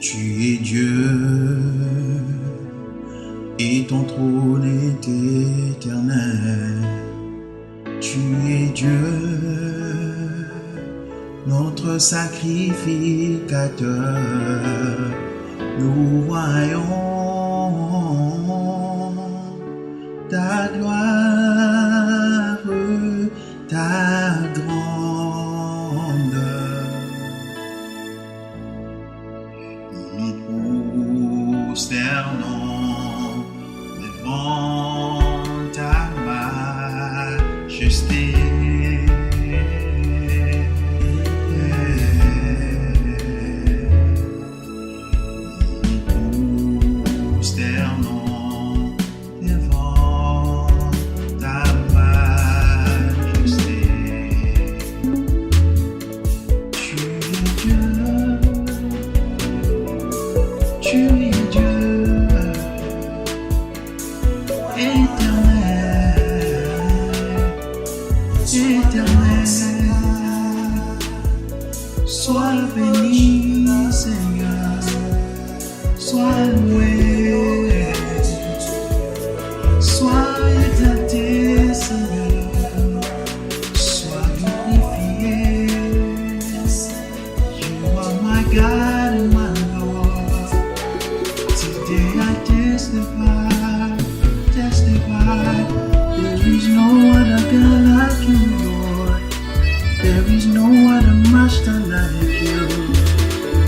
Tu es Dieu et ton trône est éternel. Tu es Dieu, notre sacrificateur. Nous voyons ta gloire, ta grandeur. Nous nous prosternons devant ta majesté. Tu es Dieu, éternel, sois béni, Seigneur, sois loué, sois exalté, Seigneur, sois glorifié. You are my God and my Lord. Today I testify, there is no other God like you, Lord. There is no other master like you,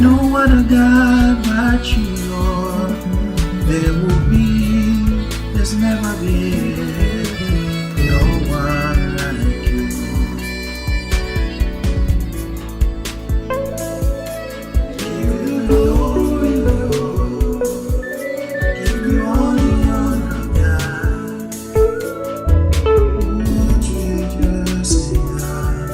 no other God but you, Lord. There's never been no one like you. Give you glory, Lord. Give you all the honor, God. Oh, tu es Dieu, Seigneur.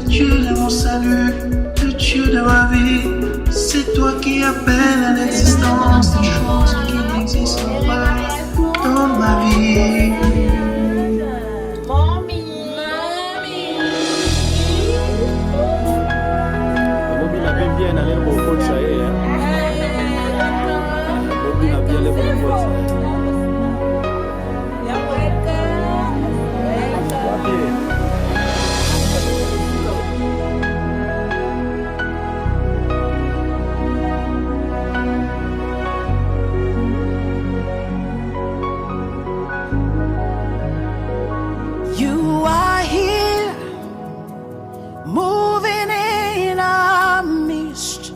Dieu de mon salut, le Dieu de ma vie, c'est toi qui appelles à l'existence des choses qui n'existent pas dans ma vie. You are here, moving in our midst.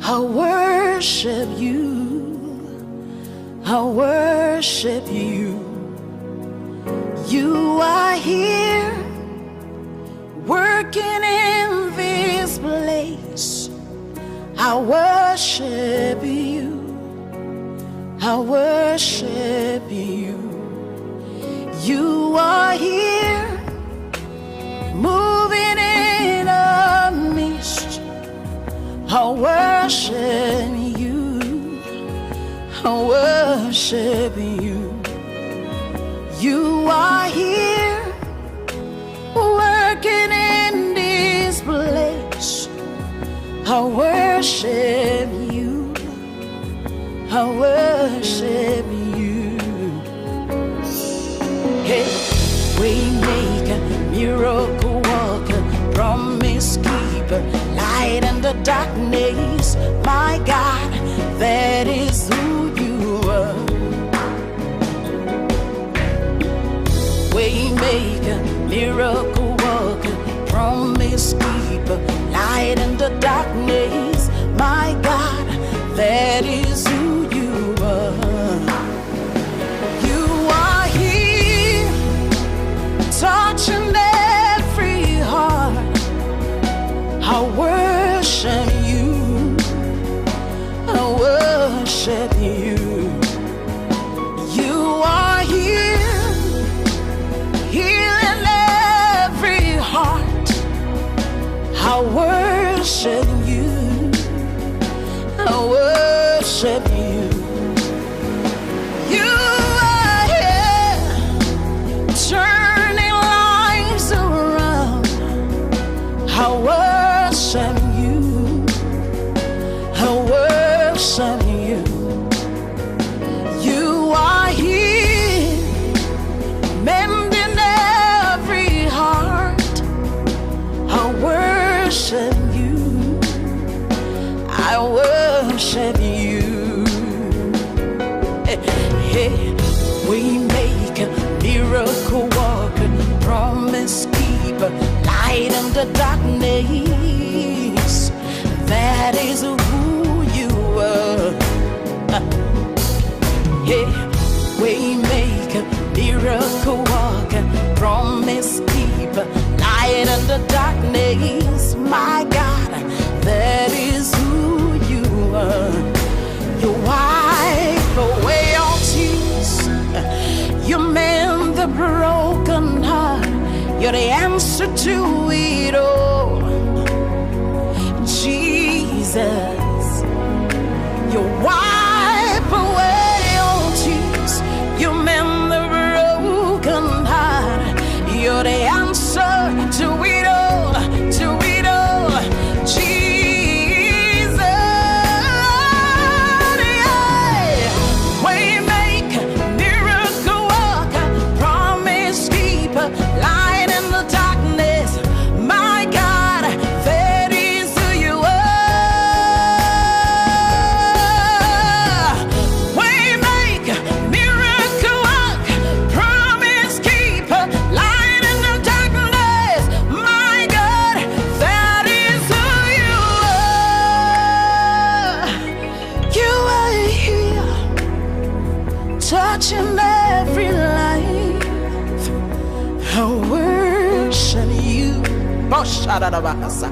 I worship you, I worship you. You are here, working in this place. I worship you, I worship you. You are here, moving in a mist. I worship you, I worship you. You are here, working in this place. I worship you, I worship you. Hey, Waymaker, miracle worker, promise keeper, light in the darkness. My God, that is who you are. Waymaker, miracle worker, promise keeper, light in the darkness. My God, that is who you are. Touching every heart, I worship you, I worship you. You are here, healing worship you. I worship you. You are here, turning lives around. I worship you. I worship you. You are here, mending every heart. I worship you. I worship you. Hey, we make a miracle worker, promise keeper, light in the darkness. That is who you are. Yeah, we make a miracle worker, promise keeper, light in the darkness. My God, that is who you are. You wipe away all tears. You mend the broken heart. You're the answer to it all. Jesus, you wipe away all tears. You mend the broken heart. You're the answer to it all, to it all. Jesus, yeah. We make miracle worker, promise keeper, light in the darkness. My God, that is who you are. We make miracle worker, promise keeper, light in the darkness. My God, that is who you are. You are here, touching every life. I worship you. Boshadadabasa.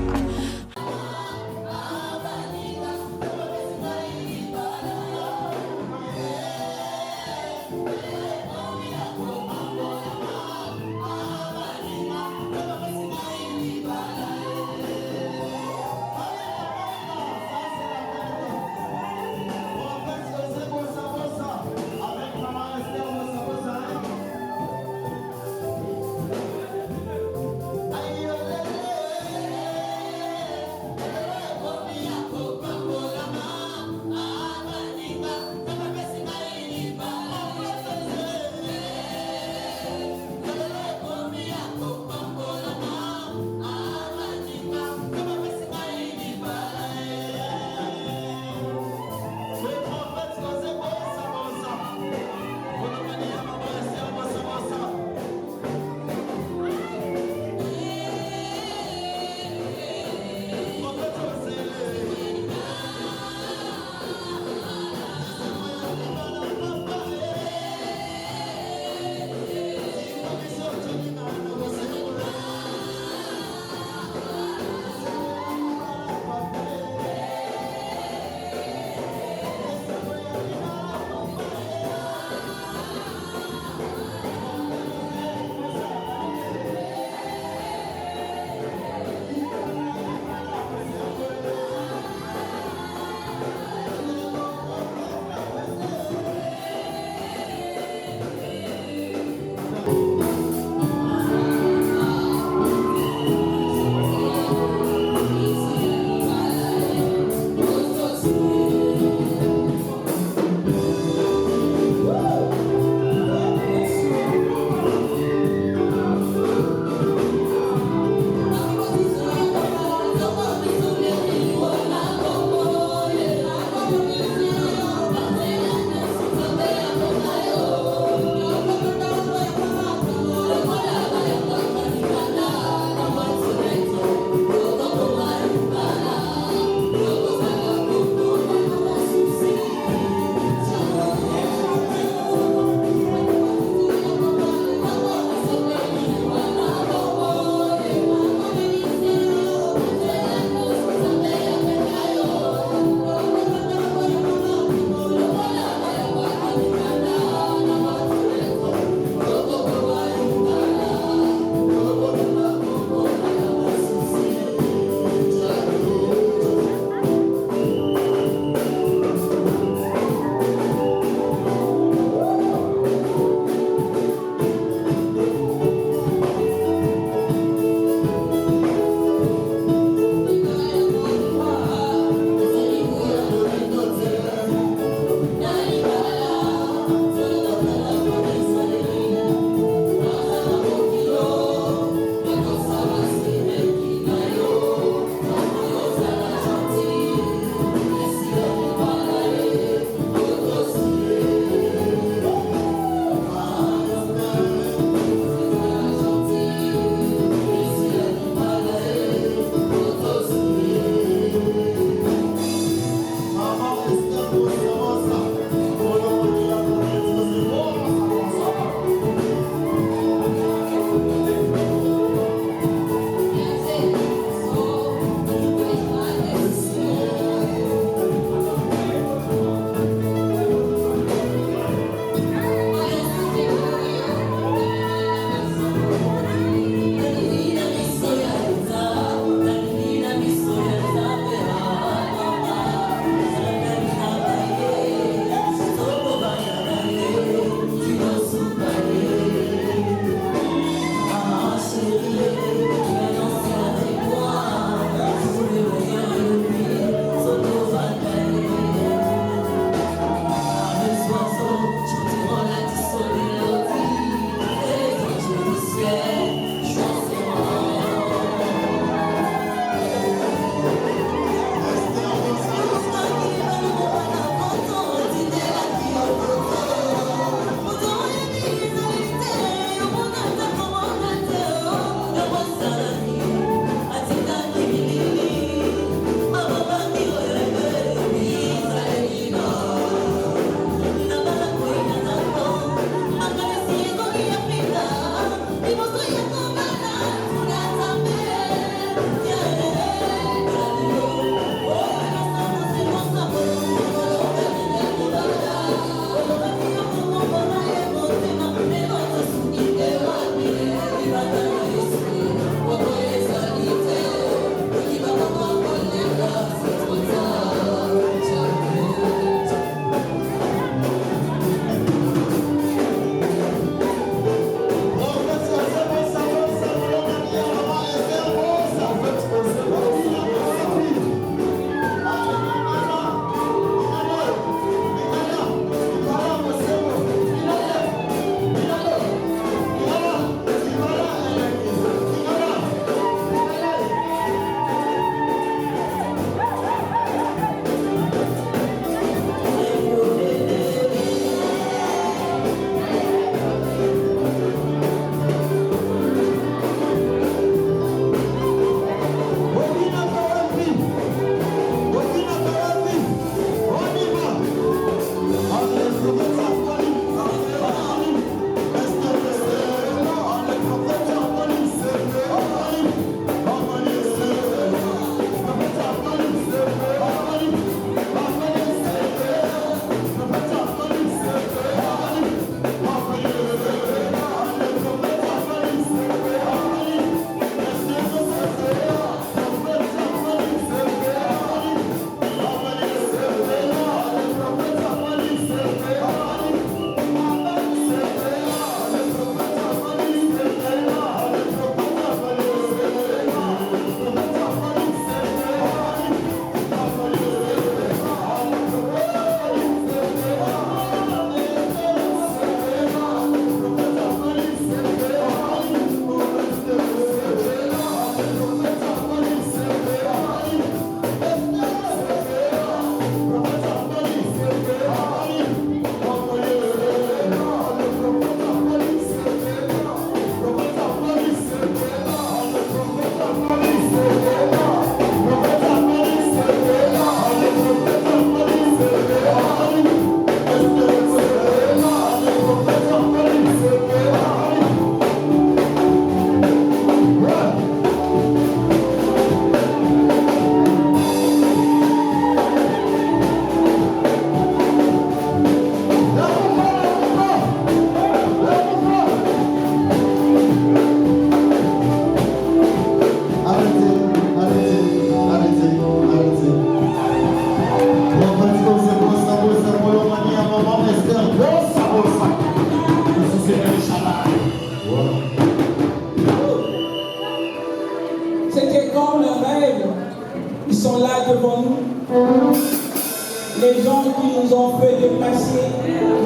les gens qui nous ont fait déplacer,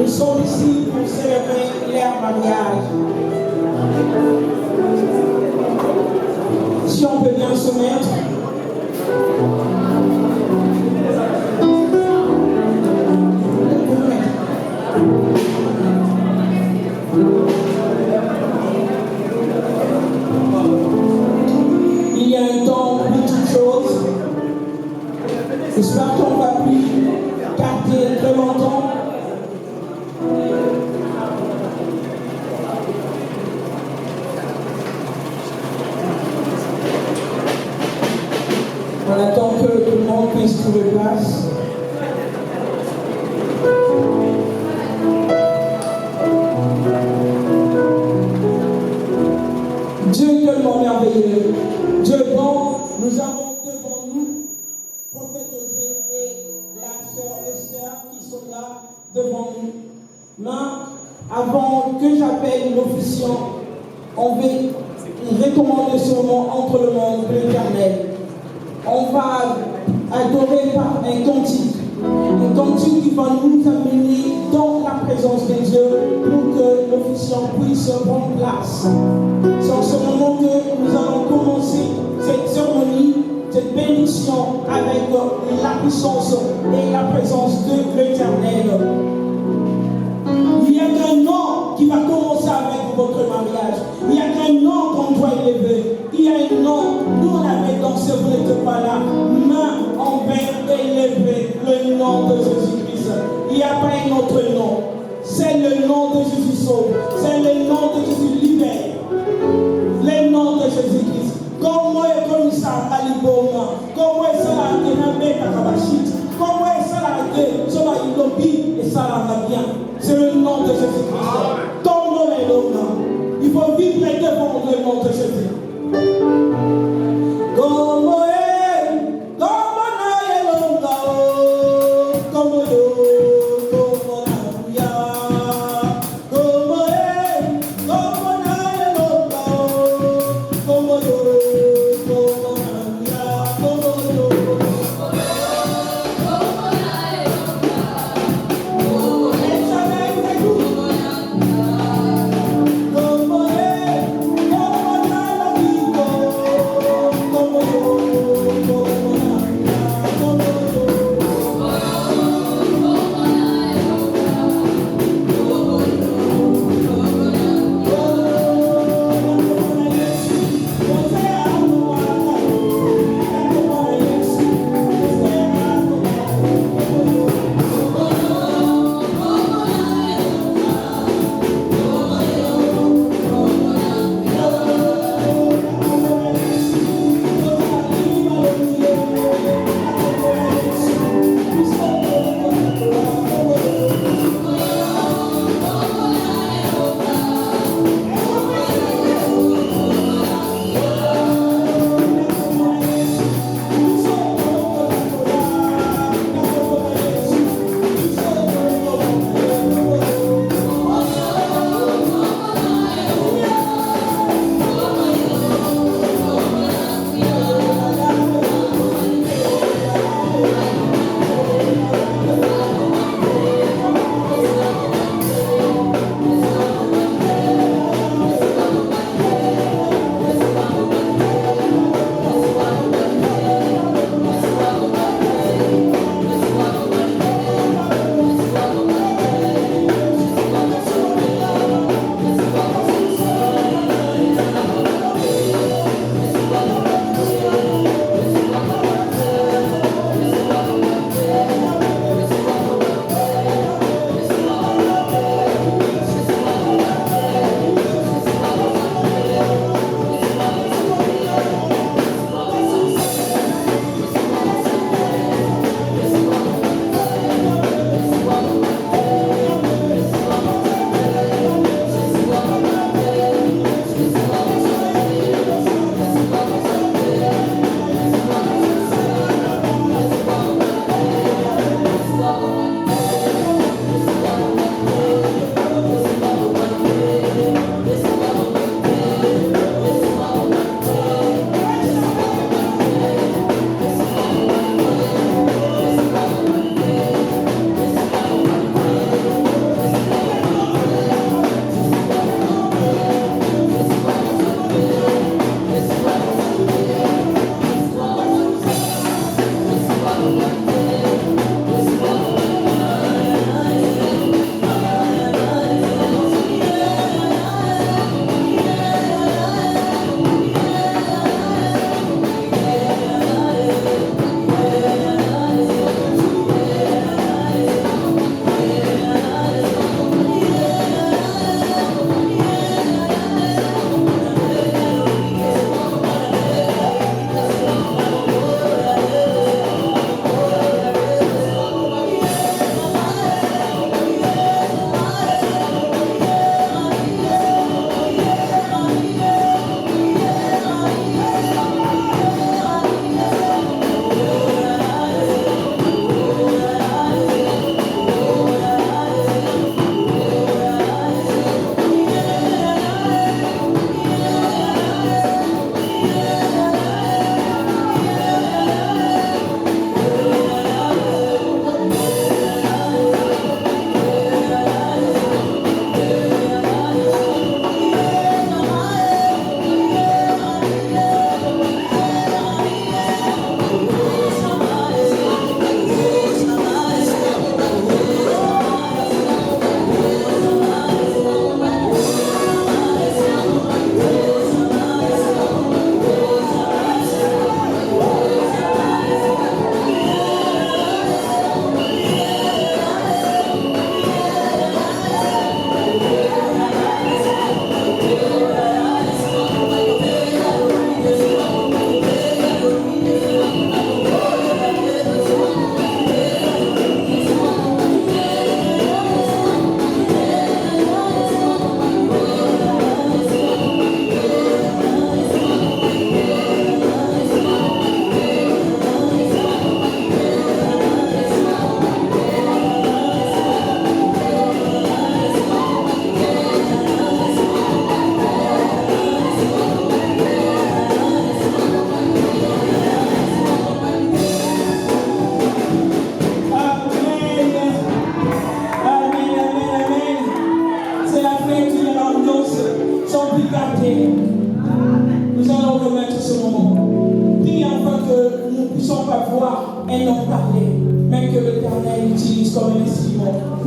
nous sommes ici pour célébrer leur mariage. Si on peut bien se mettre. Il y a un temps pour toutes choses. J'espère qu'on ne va plus garder très longtemps. On attend que tout le monde puisse trouver place. Dieu tellement merveilleux. Dieu bon, nous avons devant nous prophète Osée et la sœur Esther qui sont là devant nous. Mais avant que j'appelle l'officiant, on va recommander son nom entre le monde de l'Éternel. On va adorer par un cantique qui va nous amener dans la présence de Dieu pour que l'officiant puisse prendre place. C'est en ce moment que nous allons commencer cette cérémonie, cette bénédiction avec la puissance et la présence de l'Éternel. Il y a un nom qui va commencer avec votre mariage. Il y a un nom qu'on doit élever. Il y a un nom, nous on avait dansé, vous n'êtes pas là. Main en paix, élever le nom de Jésus-Christ. Il n'y a pas un autre nom. C'est le nom de Jésus sauve. C'est le nom de Jésus libère. Le nom de Jésus-Christ. Comment est comme ça à Liboma? Comment est ça à Kenabé Kakabachit? Comment est ça à Ilobi et ça à bien? C'est le nom de Jésus-Christ. Ton nom est l'homme. Il faut vivre devant le nom de Jésus. Comment est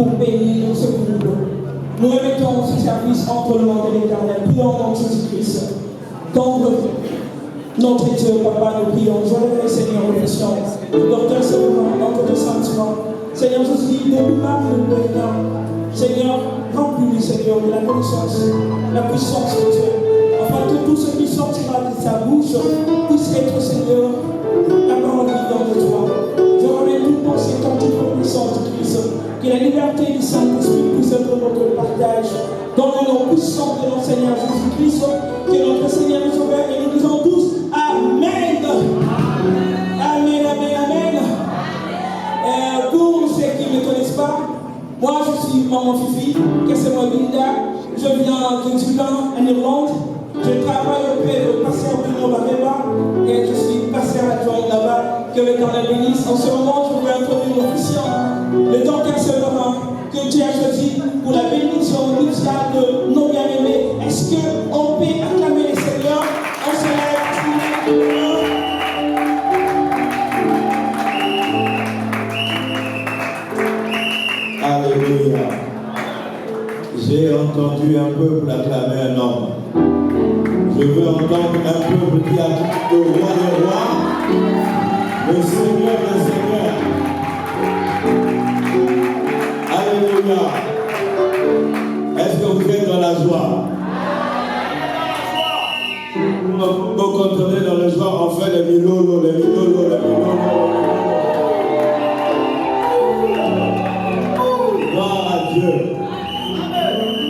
pour bénir ce couple. Nous remettons ce service entre les mains de l'Éternel. Prions dans Jésus-Christ. Donc, notre Dieu, Papa, nous prions. Je relève, Seigneur, nos questions. Docteur Séverin, entre tes sentiments. Seigneur Jésus, depuis là, nous prions. Seigneur, remplis-le, Seigneur, de la connaissance, la puissance de Dieu. Afin que tout ce qui sortira de sa bouche puisse être, Seigneur, la parole vivante de toi. Je remets toute pensée captive au puissance de Christ. Que la liberté du Saint-Esprit puisse être notre partage. Dans le nom puissant de notre Seigneur Jésus-Christ, que notre Seigneur nous sauve et nous disons tous Amen. Amen, Amen, Amen. Pour ceux qui ne me connaissent pas, moi je suis Maman Fifi, que c'est moi Linda. Je viens de Dublin, en Irlande. Je travaille auprès de Pasteur Bruno Barreba et je suis pasteur adjoint là-bas. Que l'Éternel bénisse. En ce moment, je veux introduire l'officiant, le docteur Séverin, que Dieu a choisi pour la bénédiction nuptiale de nos bien-aimés. Est-ce qu'on peut acclamer les Seigneurs? On se lève. Alléluia. J'ai entendu un peuple acclamer un homme. Je veux entendre un peuple qui acclame le roi des rois, le Seigneur des seigneurs. Alléluia. Est-ce que vous êtes dans la joie? Vous contenez dans la joie, on fait les milolo, les milolo, les milolo. Gloire à Dieu.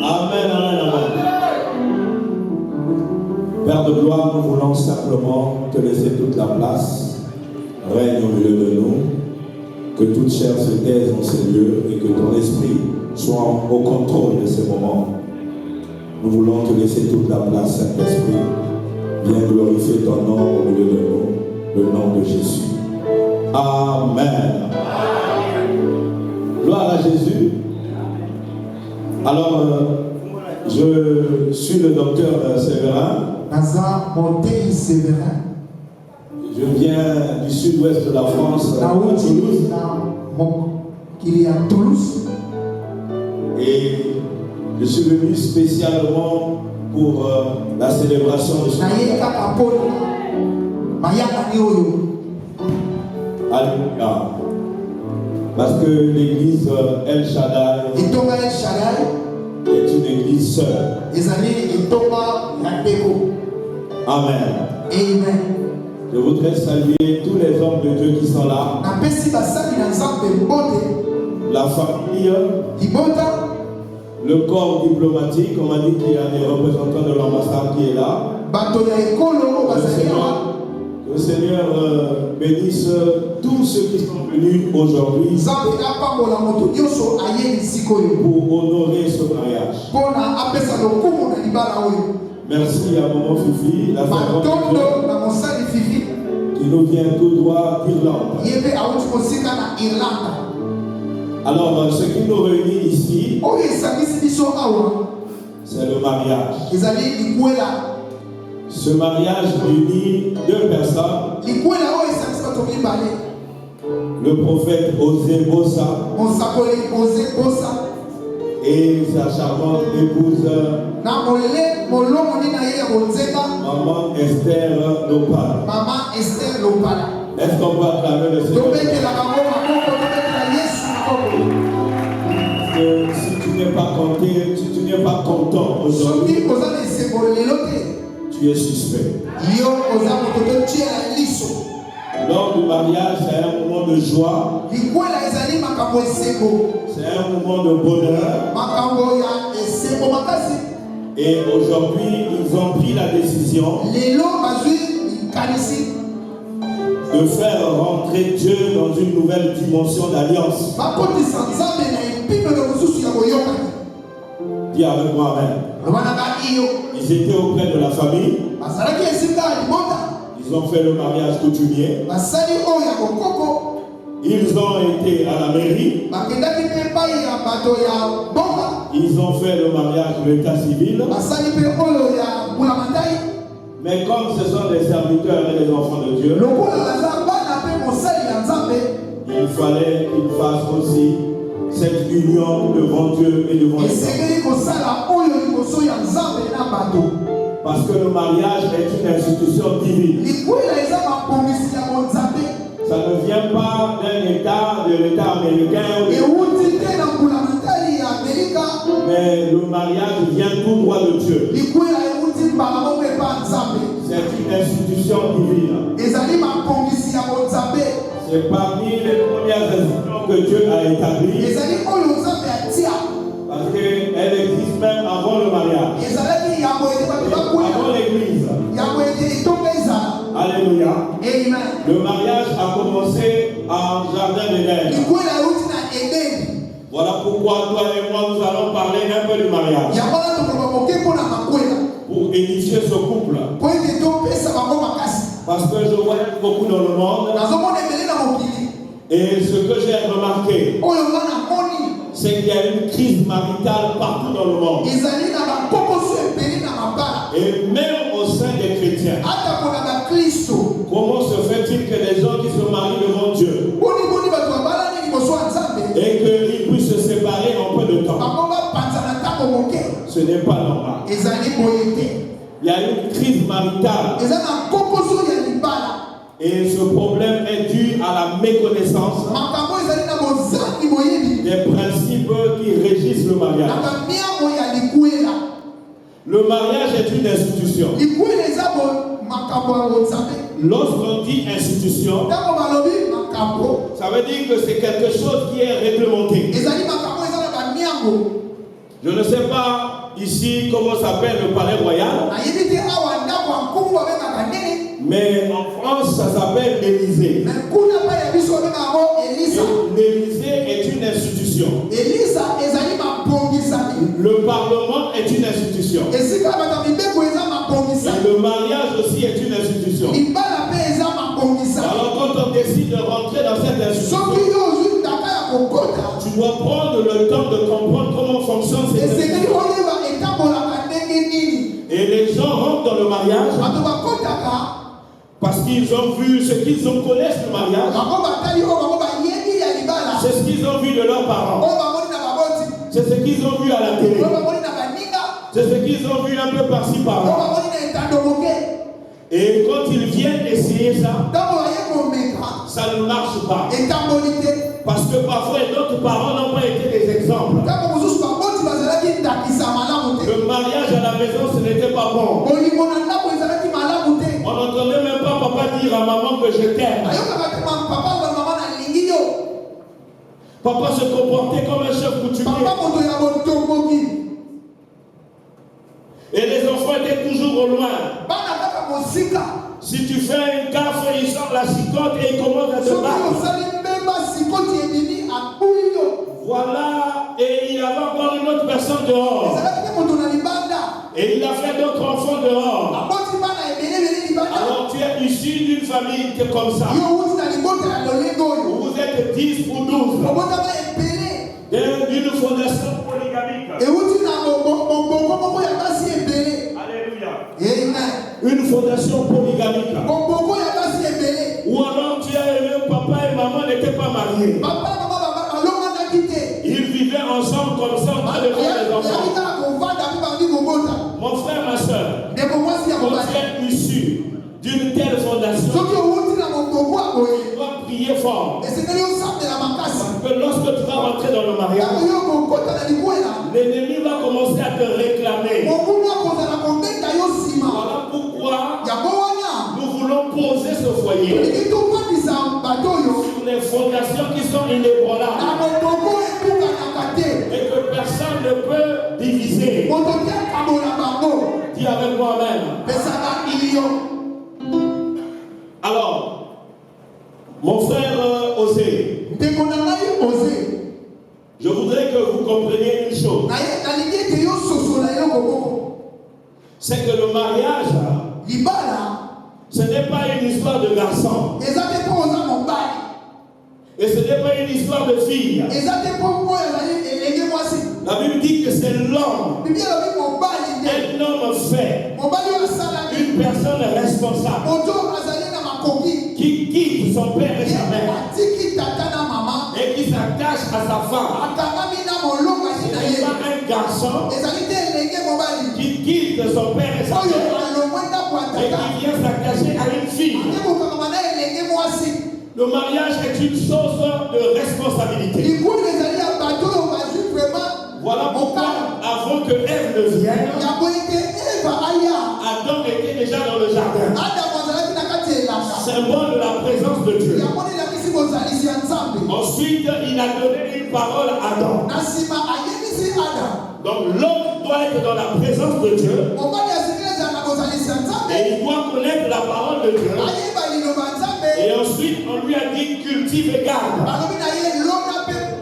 Amen, amen, amen. Père de gloire, nous voulons simplement te laisser toute la place. Règne au milieu de nous. Que toute chair se taise dans ces lieux et que ton esprit soit au contrôle de ces moments. Nous voulons te laisser toute la place, Saint-Esprit. Viens glorifier ton nom au milieu de nous. Le nom de Jésus. Amen. Gloire à Jésus. Alors, je suis le docteur Séverin. Je viens du sud-ouest de la France, à Toulouse. Et je suis venu spécialement pour la célébration de ce Alléluia. Parce que l'église El Shaddai est une église seule. Amen. Amen. Je voudrais saluer tous les hommes de Dieu qui sont là. La famille, le corps diplomatique, on m'a dit qu'il y a des représentants de l'ambassade qui est là. Le Seigneur bénisse tous ceux qui sont venus aujourd'hui pour honorer ce mariage. Merci à Maman Fifi, la servante de Dieu, qui nous vient tout droit d'Irlande. Alors, ce qui nous réunit ici, c'est le mariage. Ce mariage unit deux personnes. Le prophète Osé Bossa et sa charmante épouse Maman Esther Lopala. Est-ce qu'on peut acclamer le Seigneur? Si tu n'es pas content aujourd'hui, tu es suspect. Lors du mariage, c'est un moment de joie. C'est un moment de bonheur. Et aujourd'hui, ils ont pris la décision de faire rentrer Dieu dans une nouvelle dimension d'alliance. Dis avec moi, amen. Ils étaient auprès de la famille. Ils ont fait le mariage coutumier. Ils ont été à la mairie. Ils ont fait le mariage de l'état civil. Mais comme ce sont des serviteurs et des enfants de Dieu, il fallait qu'ils fassent aussi cette union devant Dieu et devant les hommes. Parce que le mariage est une institution divine. Ça ne vient pas d'un État, de l'État américain. Mais le mariage vient tout droit de Dieu. C'est une institution divine. C'est parmi les premières institutions que Dieu a établies. Parce qu'elle existe même avant le mariage. Avant l'église. Alléluia. Le mariage a commencé en jardin d'Éden. Voilà pourquoi toi et moi nous allons parler un peu du mariage. Pour édifier ce couple. Parce que je vois beaucoup dans le monde. Et ce que j'ai remarqué, c'est qu'il y a une crise maritale partout dans le monde. Et même au sein des chrétiens. Comment se fait-il que les gens qui se marient devant Dieu et qu'ils puissent se séparer en peu de temps? Ce n'est pas normal. Il y a une crise maritale. Et ce problème est dû à la méconnaissance des principes qui régissent le mariage. Le mariage est une institution. Lorsqu'on dit institution, ça veut dire que c'est quelque chose qui est réglementé. Je ne sais pas ici comment s'appelle le palais royal. Mais en France, ça s'appelle l'Élysée. L'Élysée est une institution. Le Parlement est une institution. Et le mariage aussi est une institution. Alors quand on décide de rentrer dans cette institution, tu dois prendre le temps de comprendre comment fonctionne cette institution. Et les gens rentrent dans le mariage parce qu'ils ont vu ce qu'ils ont connaissent le mariage. C'est ce qu'ils ont vu de leurs parents. C'est ce qu'ils ont vu à la télé. C'est ce qu'ils ont vu un peu par-ci par-là. Et quand ils viennent essayer ça, ça ne marche pas. Parce que parfois d'autres parents n'ont pas été des exemples. Le mariage à la maison, ce n'était pas bon. On n'entendait même pas papa dire à maman que je t'aime. Papa se comportait comme un chef coutumier. Et les enfants étaient toujours au loin. Si tu fais un gaffe, ils sortent la cicotte et ils commencent à se battre. Voilà, et il avait encore une autre personne dehors. Et il a fait d'autres enfants dehors. Alors tu es issu d'une famille comme ça. Vous êtes 10 ou 12. D'une fondation polygamique. Alléluia. Une fondation polygamique. Ou alors tu as aimé papa et maman n'étaient pas mariés. Ils vivaient ensemble comme ça en train de faire des enfants. Mon frère, ma soeur, quand tu es issu d'une telle fondation, tu dois prier fort. Parce que lorsque tu vas rentrer dans le mariage, l'ennemi va commencer à te réclamer. Voilà pourquoi nous voulons poser ce foyer sur les fondations qui sont inébranlables et que personne ne peut diviser. Dis avec moi-même. Alors, mon frère Osé, je voudrais que vous compreniez une chose. C'est que le mariage, ce n'est pas une histoire de garçon. Et ce n'est pas une histoire de fille. La Bible dit que c'est l'homme. Un homme fait. Une personne responsable. Qui quitte son père et sa mère. Et qui qui s'attache à sa femme. C'est pas un garçon qui quitte son père et sa mère et qui vient s'attacher à une fille. Le mariage est une chose de responsabilité. Voilà pourquoi, avant que Ève ne vienne, Adam était déjà dans le jardin. Symbole de la présence de Dieu. Ensuite, il a donné une parole à Adam. Donc l'homme doit être dans la présence de Dieu. Et il doit connaître la parole de Dieu. Et ensuite, on lui a dit cultive et garde.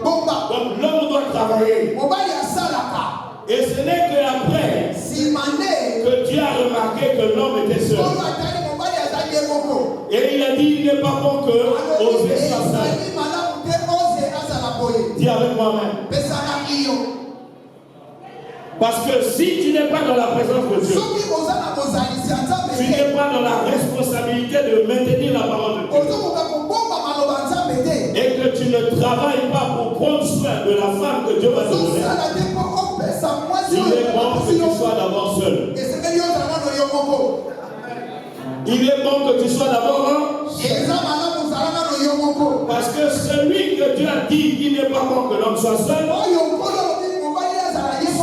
Donc l'homme doit travailler. Et ce n'est qu'après que Dieu a remarqué que l'homme était seul. Et il a dit, il n'est pas bon que Osée soit seul. Dis avec moi-même. Parce que si tu n'es pas dans la présence de Dieu, tu n'es pas dans la responsabilité de maintenir la parole de Dieu. Et que tu ne travailles pas pour prendre soin de la femme que Dieu va te donner. Il est bon que tu sois d'abord seul. Il est bon que tu sois d'abord seul. Parce que celui que Dieu a dit qu'il n'est pas bon que l'homme soit seul,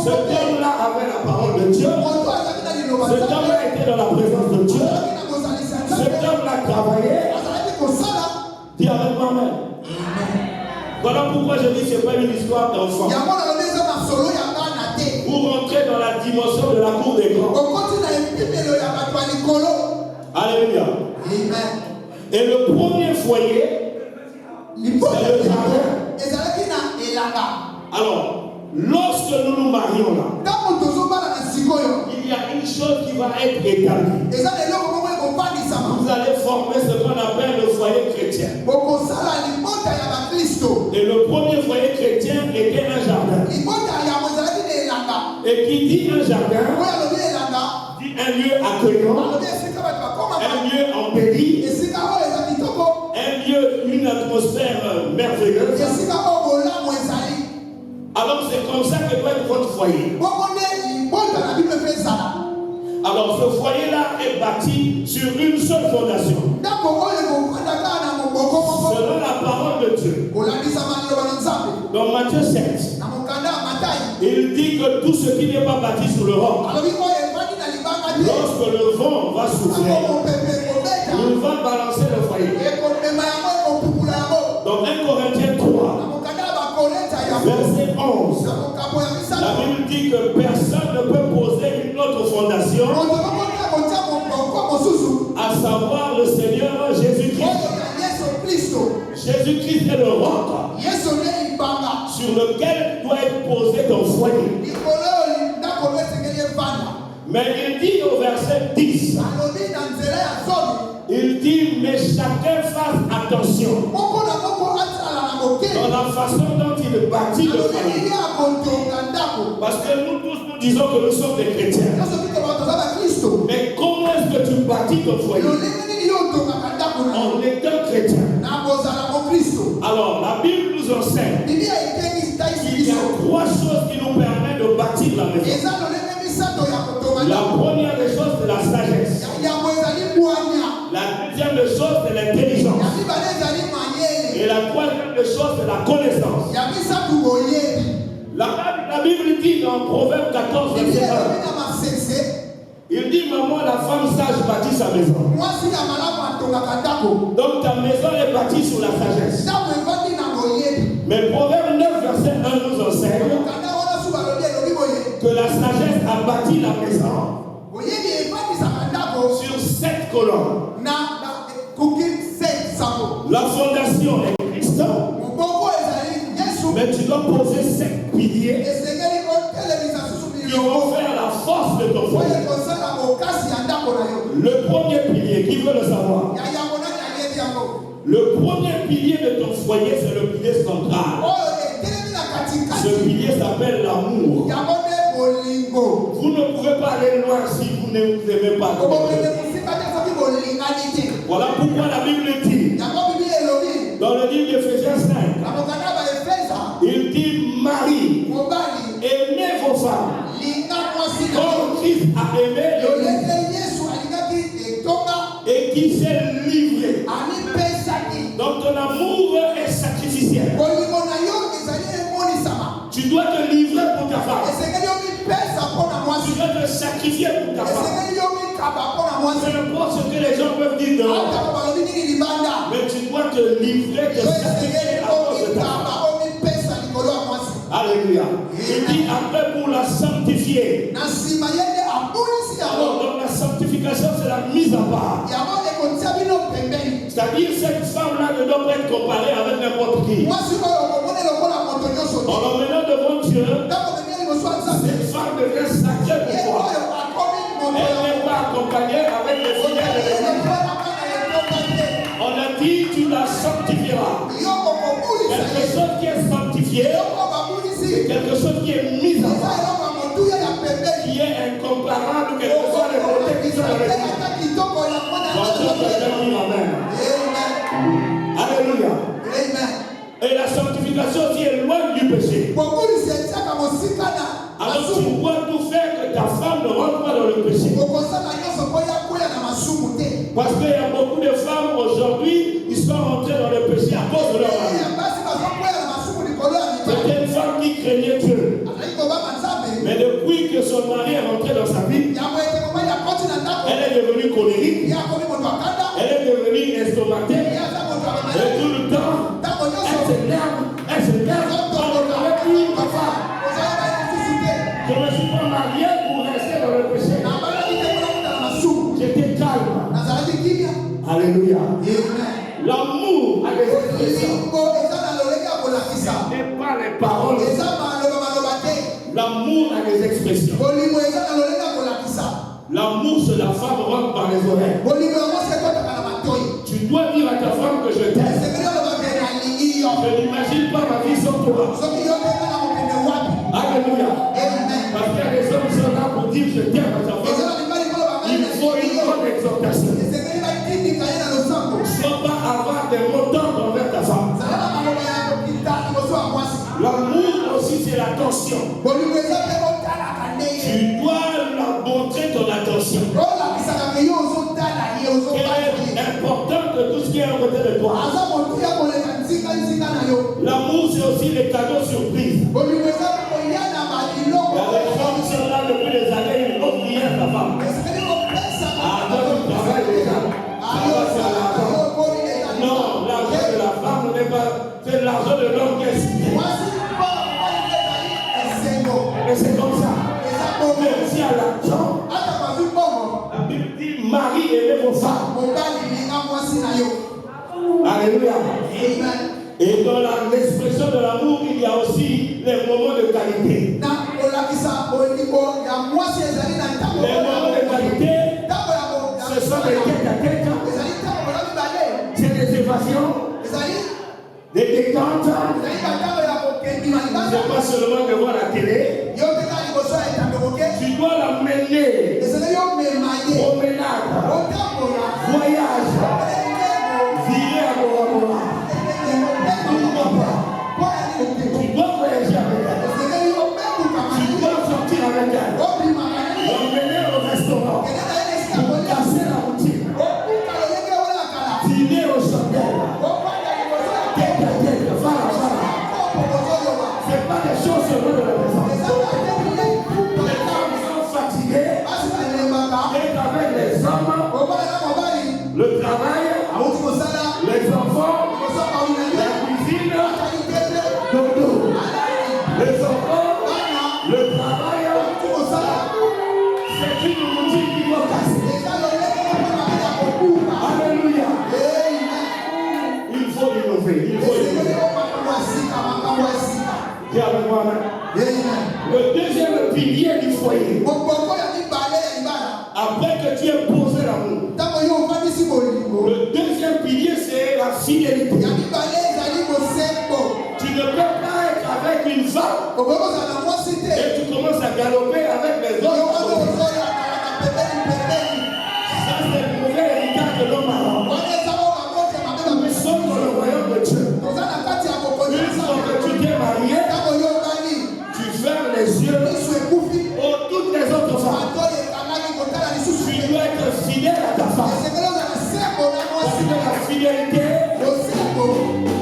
cet homme-là avait la parole de Dieu. Cet homme-là était dans la présence de Dieu. Cet homme-là travaillait. Dis avec moi-même. Voilà pourquoi je dis que ce n'est pas une histoire d'enfant. Pour rentrer dans la dimension de la cour des grands. Alléluia. Et le premier foyer, c'est le jardin. Alors, lorsque nous nous marions là, il y a une chose qui va être établie. Vous allez former ce qu'on appelle le foyer chrétien. Et le premier foyer chrétien était un jardin. Et qui dit un jardin, dit un lieu accueillant, un lieu embelli, un lieu, une atmosphère merveilleuse. Alors c'est comme ça que doit être votre foyer. Alors ce foyer-là est bâti sur une seule fondation. Selon la parole de Dieu. Dans Matthieu 7, il dit que tout ce qui n'est pas bâti sur le roc, lorsque le vent va souffler, il va balancer le foyer. Dans 1 Corinthiens 3, verset 11, la Bible dit que personne ne peut poser une autre fondation, à savoir le Seigneur Jésus-Christ. Jésus-Christ est le roc sur lequel doit être posé ton foyer. Mais il dit au verset 10, il dit, mais chacun fasse attention dans la façon dont il bâtit le foyer. Parce que nous tous nous disons que nous sommes des chrétiens. Mais comment est-ce que tu bâtis ton foyer en étant chrétien? Alors la Bible nous enseigne qu'il y a 3 choses qui nous permettent de bâtir la maison. La première des choses, c'est la sagesse. La deuxième des choses, c'est l'intelligence. Et la troisième des choses, c'est la connaissance. La Bible dit dans Proverbe 14, verset 1, il dit, maman, la femme sage bâtit sa maison. Donc ta maison est bâtie sur la sagesse. Mais Proverbe 9, verset 1 nous enseigne que la sagesse a bâti la maison sur 7 colonnes. La fondation est Christ. Mais tu dois poser 7 piliers qui vont faire la force de ton foyer. Le premier pilier, qui veut le savoir? Le premier pilier de ton foyer, c'est le pilier central. Ce pilier s'appelle l'amour. Vous ne pouvez pas aller loin si vous ne vous aimez pas. Voilà pourquoi la Bible dit dans le livre d'Éphésiens 5, Tu dois te livrer pour ta femme. esengeli omipesa mpo na Tu mwasi dois te sacrifier pour ta femme. esengeli omikaba mpo na mwasi Peu importe ce que les gens peuvent dire dehors. ata balobi nini libanda Mais tu dois te livrer, te yo sacrifier esengeli à cause de ta omikaba femme. omipesa likolo ya mwasi Alléluia. Il dit après pour la sanctifier. na nsima yende abulisi Alors yango donc la sanctification c'est la mise à part. yango ekotia bino pembeni C'est-à-dire cette femme-là ne doit pas être comparée avec n'importe qui. mwasi oyo okomona lokola moto nyonso te En l'emmenant devant Dieu, ntango omemi liboso ya nzambe cette femme devient sacrée ye pour toi. oyo akomi moto Elle n'est pas accompagnée avec les fidèles de l'église. On a dit tu la sanctifieras. yo okobulisa Quelque ye chose qui est sanctifié, eloko babulisi quelque chose qui est mis à eza part, eloko ya motuya ya pembeni qui est incomparable, quelles que soient les beautés qui sont dans l'église. ata kitoko ya mwana Bonjour, quelqu'un dit Amen. Alléluia. Et la sanctification aussi éloigne du péché. kobulisa etiaka mosika na Alors tu masumu dois tout faire que ta femme ne rentre pas dans le péché. okosala nyonso mpo ya koya na masumu te Parce qu'il y a beaucoup de femmes aujourd'hui qui sont rentrées dans le péché à cause de leur mari. ya basi bazokoya na masumu likolo ya mibali C'était une femme qui craignait Dieu. azali kobanga nzambe Mais depuis que son mari est rentré dans sa vie, yango ete mobali akoti na ndako elle est devenue colérique, ye akomi moto akanda elle est devenue estomaquée. ye aza moto Et amamele tout le temps, ntango elle nyonso s'énerve, elle s'énerve. On ne connaît plus ma femme. ozoyeba ye lisusu te Je ne me suis pas marié pour rester dans le péché. na balaki te mpona kuta na masumu J'étais calme. nazalaki kimia Alléluia. amen L'amour a des expressions. lilingo eza na lolenge ya kolakisa Ce n'est pas les paroles. eza maloba te L'amour a des expressions. bolingo eza na lolenge ya kolakisa L'amour sur la femme rentre par les oreilles. bolingo yango se ekotaka na matoi Tu dois dire à ta femme que je t'aime. esengeli olobake nalingi yo Je n'imagine pas ma vie sans toi. soki yo mpenza na mokende wapi Alléluia. amen Parce qu'il y a des hommes qui sont là pour dire je t'aime à ta eza femme. na mibali kolobaka Il faut une bonne exhortation. esengeli batindika ye na losambo Soit pas avoir des mots tendres envers ta femme. zala na maloba ya kokita liboso ya mwasi L'amour aussi c'est l'attention. bolingo eza mpe kotalaka ndenge Tu dois la montrer ton attention. olakisaka ke yo ozotala ye Qu'elle ozobala ye est importante de tout ce qui est à côté de toi. aza motu ya koleka nzika na yo L'amour c'est aussi les cadeaux surprises. bolingo eza mpe koya na baliloko Il y a des gens qui sont là depuis des années, ils n'ont rien à ta femme. esengeli kopesa Ah, toi tu travailles déjà. Ça va, c'est l'argent. Non, l'argent de la femme n'est pas. C'est l'argent de l'homme qui est signé. Mais c'est comme ça. Même si à l'argent, la Bible dit Marie aimait vos femmes. Alléluia. Et dans l'expression de l'amour, il y a aussi les moments de qualité. Les moments de qualité, ce sont des têtes à tête, c'est des évasions, des détentes. C'est pas seulement de voir la télé. Tu dois l'amener au ménage, voyage, virer à Bora Bora. Tu dois voyager avec elle. Tu dois sortir avec elle. L'emmener au restaurant. Casser la routine. Dîner au chandelle. Tête à tête, voilà. C'est pas des choses seulement de la maison. Les femmes sont fatiguées. Et avec les hommes, le travail, les enfants, la cuisine, dodo. Les enfants, le travail, c'est une routine qui doit casser. Alléluia. Il faut innover. Il faut innover. Dis avec moi, le deuxième pilier du foyer, après que tu aies posé l'amour, le deuxième pilier c'est la fidélité. Tu ne peux pas être avec une femme et tu commences à galoper avec les autres. Ça c'est le mauvais héritage de l'homme marrant. Nous sommes dans le royaume de Dieu. Une fois que tu t'es marié, tu fermes les yeux pour toutes les autres femmes. Tu dois être fidèle à ta femme. Parce que la fidélité, il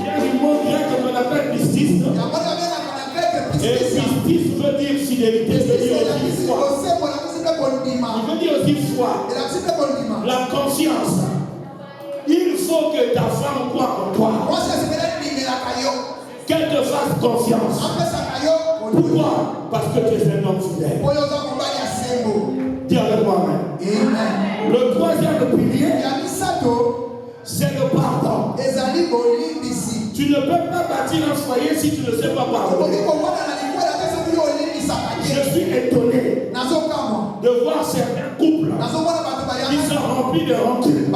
y a du mot grec qu'on appelle pistis. Et Il veut dire aussi foi. La confiance. Il faut que ta femme croie en toi. Qu'elle te fasse confiance. Pourquoi? Parce que tu es un homme fidèle. Dis avec moi-même. Le troisième pilier, c'est le pardon. Tu ne peux pas bâtir un foyer si tu ne sais pas pardonner. Je suis étonné de voir certains couples qui sont remplis de rancune.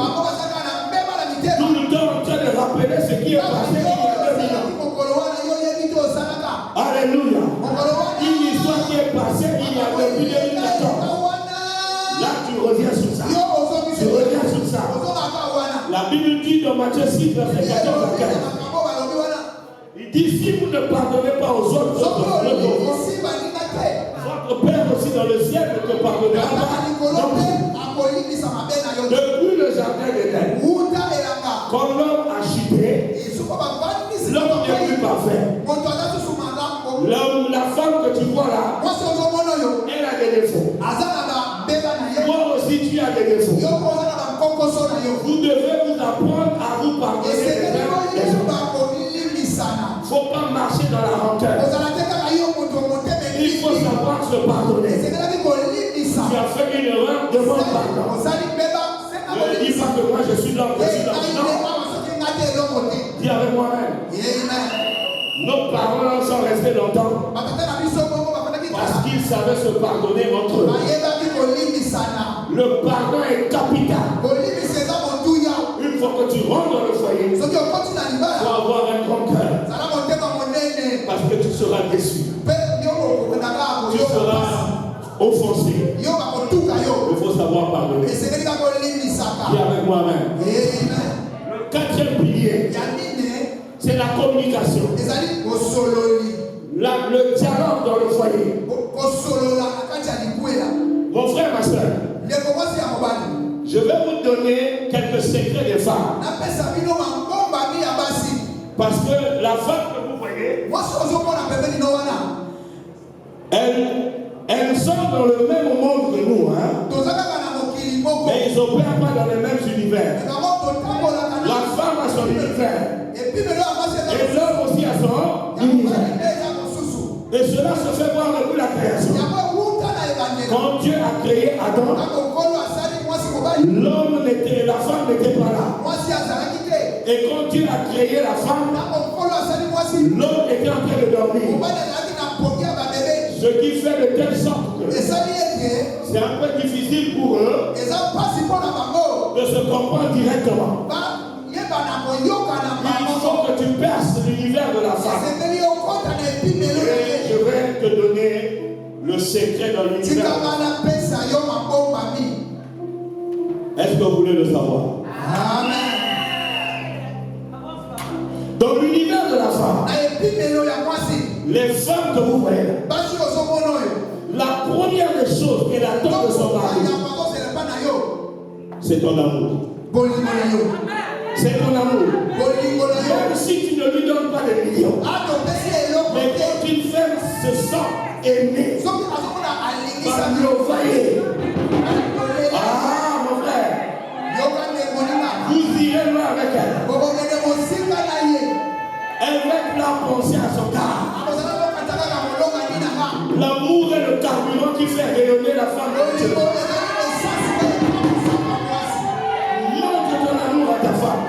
Tout le temps en train de rappeler ce qui est passé il y a 2000 ans. Alléluia. Une histoire qui est passée il y a depuis 2014. Là, tu reviens sur ça. Tu reviens sur ça. La Bible dit dans Matthieu 6, verset 14 à 15. Il dit, si vous ne pardonnez pas aux autres, votre Père aussi dans le ciel ne te pardonnera pas. Depuis le jardin d'Éden, quand l'homme a chuté, l'homme n'est plus parfait. La femme que tu vois là, elle a des défauts. Toi aussi tu as des défauts. Vous devez vous apprendre à vous pardonner les uns les autres. Il ne faut pas marcher dans la rancœur. Il faut savoir se pardonner. Tu as fait une erreur, demande pardon. Ne dis pas que moi je suis l'homme, je suis l'homme. Non. Dis avec moi-même. Nos parents sont restés longtemps parce qu'ils savaient se pardonner entre eux. Le pardon est capital. Une fois que tu rentres dans le foyer, tu vas avoir un grand cœur. Parce que tu seras déçu. Tu seras offensé. Il faut savoir pardonner. Dis avec moi-même. Le quatrième pilier, c'est la communication. Le dialogue dans le foyer. Mon frère, ma soeur, je vais vous donner quelques secrets des femmes. Parce que la femme que vous voyez, elles sont dans le même monde que nous. Mais ils n'opèrent pas dans les mêmes univers. La femme a son univers. Et l'homme aussi a son univers. Et cela se fait voir depuis la création. Quand Dieu a créé Adam, l'homme n'était, la femme n'était pas là. Et quand Dieu a créé la femme, l'homme était en train de dormir. Ce qui fait de telle sorte que c'est un peu difficile pour eux de se comprendre directement. Il faut que tu perces l'univers de la femme. Et je vais te donner le secret dans l'univers. Est-ce que vous voulez le savoir? Amen. Dans l'univers de la femme, les femmes que vous voyez, la première des choses qu'elle attend de son mari, c'est ton amour. C'est ton amour. Même si tu ne lui donnes pas des millions, mais quand une femme se sent aimée, va lui envoyer. Ah, mon frère, vous irez loin avec elle. Elle va la penser à son cœur. L'amour est le carburant qui fait rayonner la femme de Dieu. Montre ton amour à ta femme.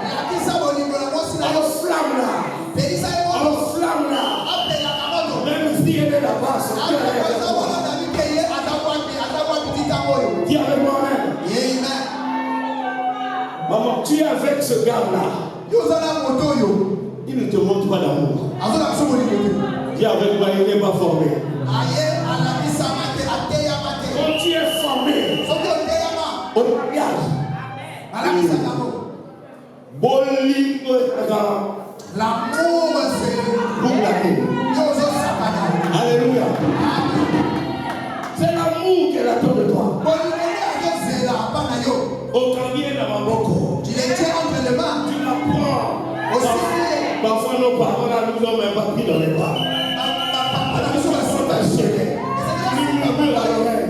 Enflamme-la. Enflamme-la. Même si elle est là-bas, son cœur est là-bas. Dis avec moi-même. Maman, tu es avec ce gars-là. Il ne te montre pas d'amour. Dis avec moi, il n'est pas formé. Quand tu es formé au mariage, bolingo l'amour Alléluia. C'est l'amour qu'elle attend de toi. Aucun lien dans ma boko. Tu les tiens entre les mains. Tu la prends. Parfois nos parents nous ont même pas pris dans les bras. Ils sont assurés. Ils nous murmurent à l'oreille.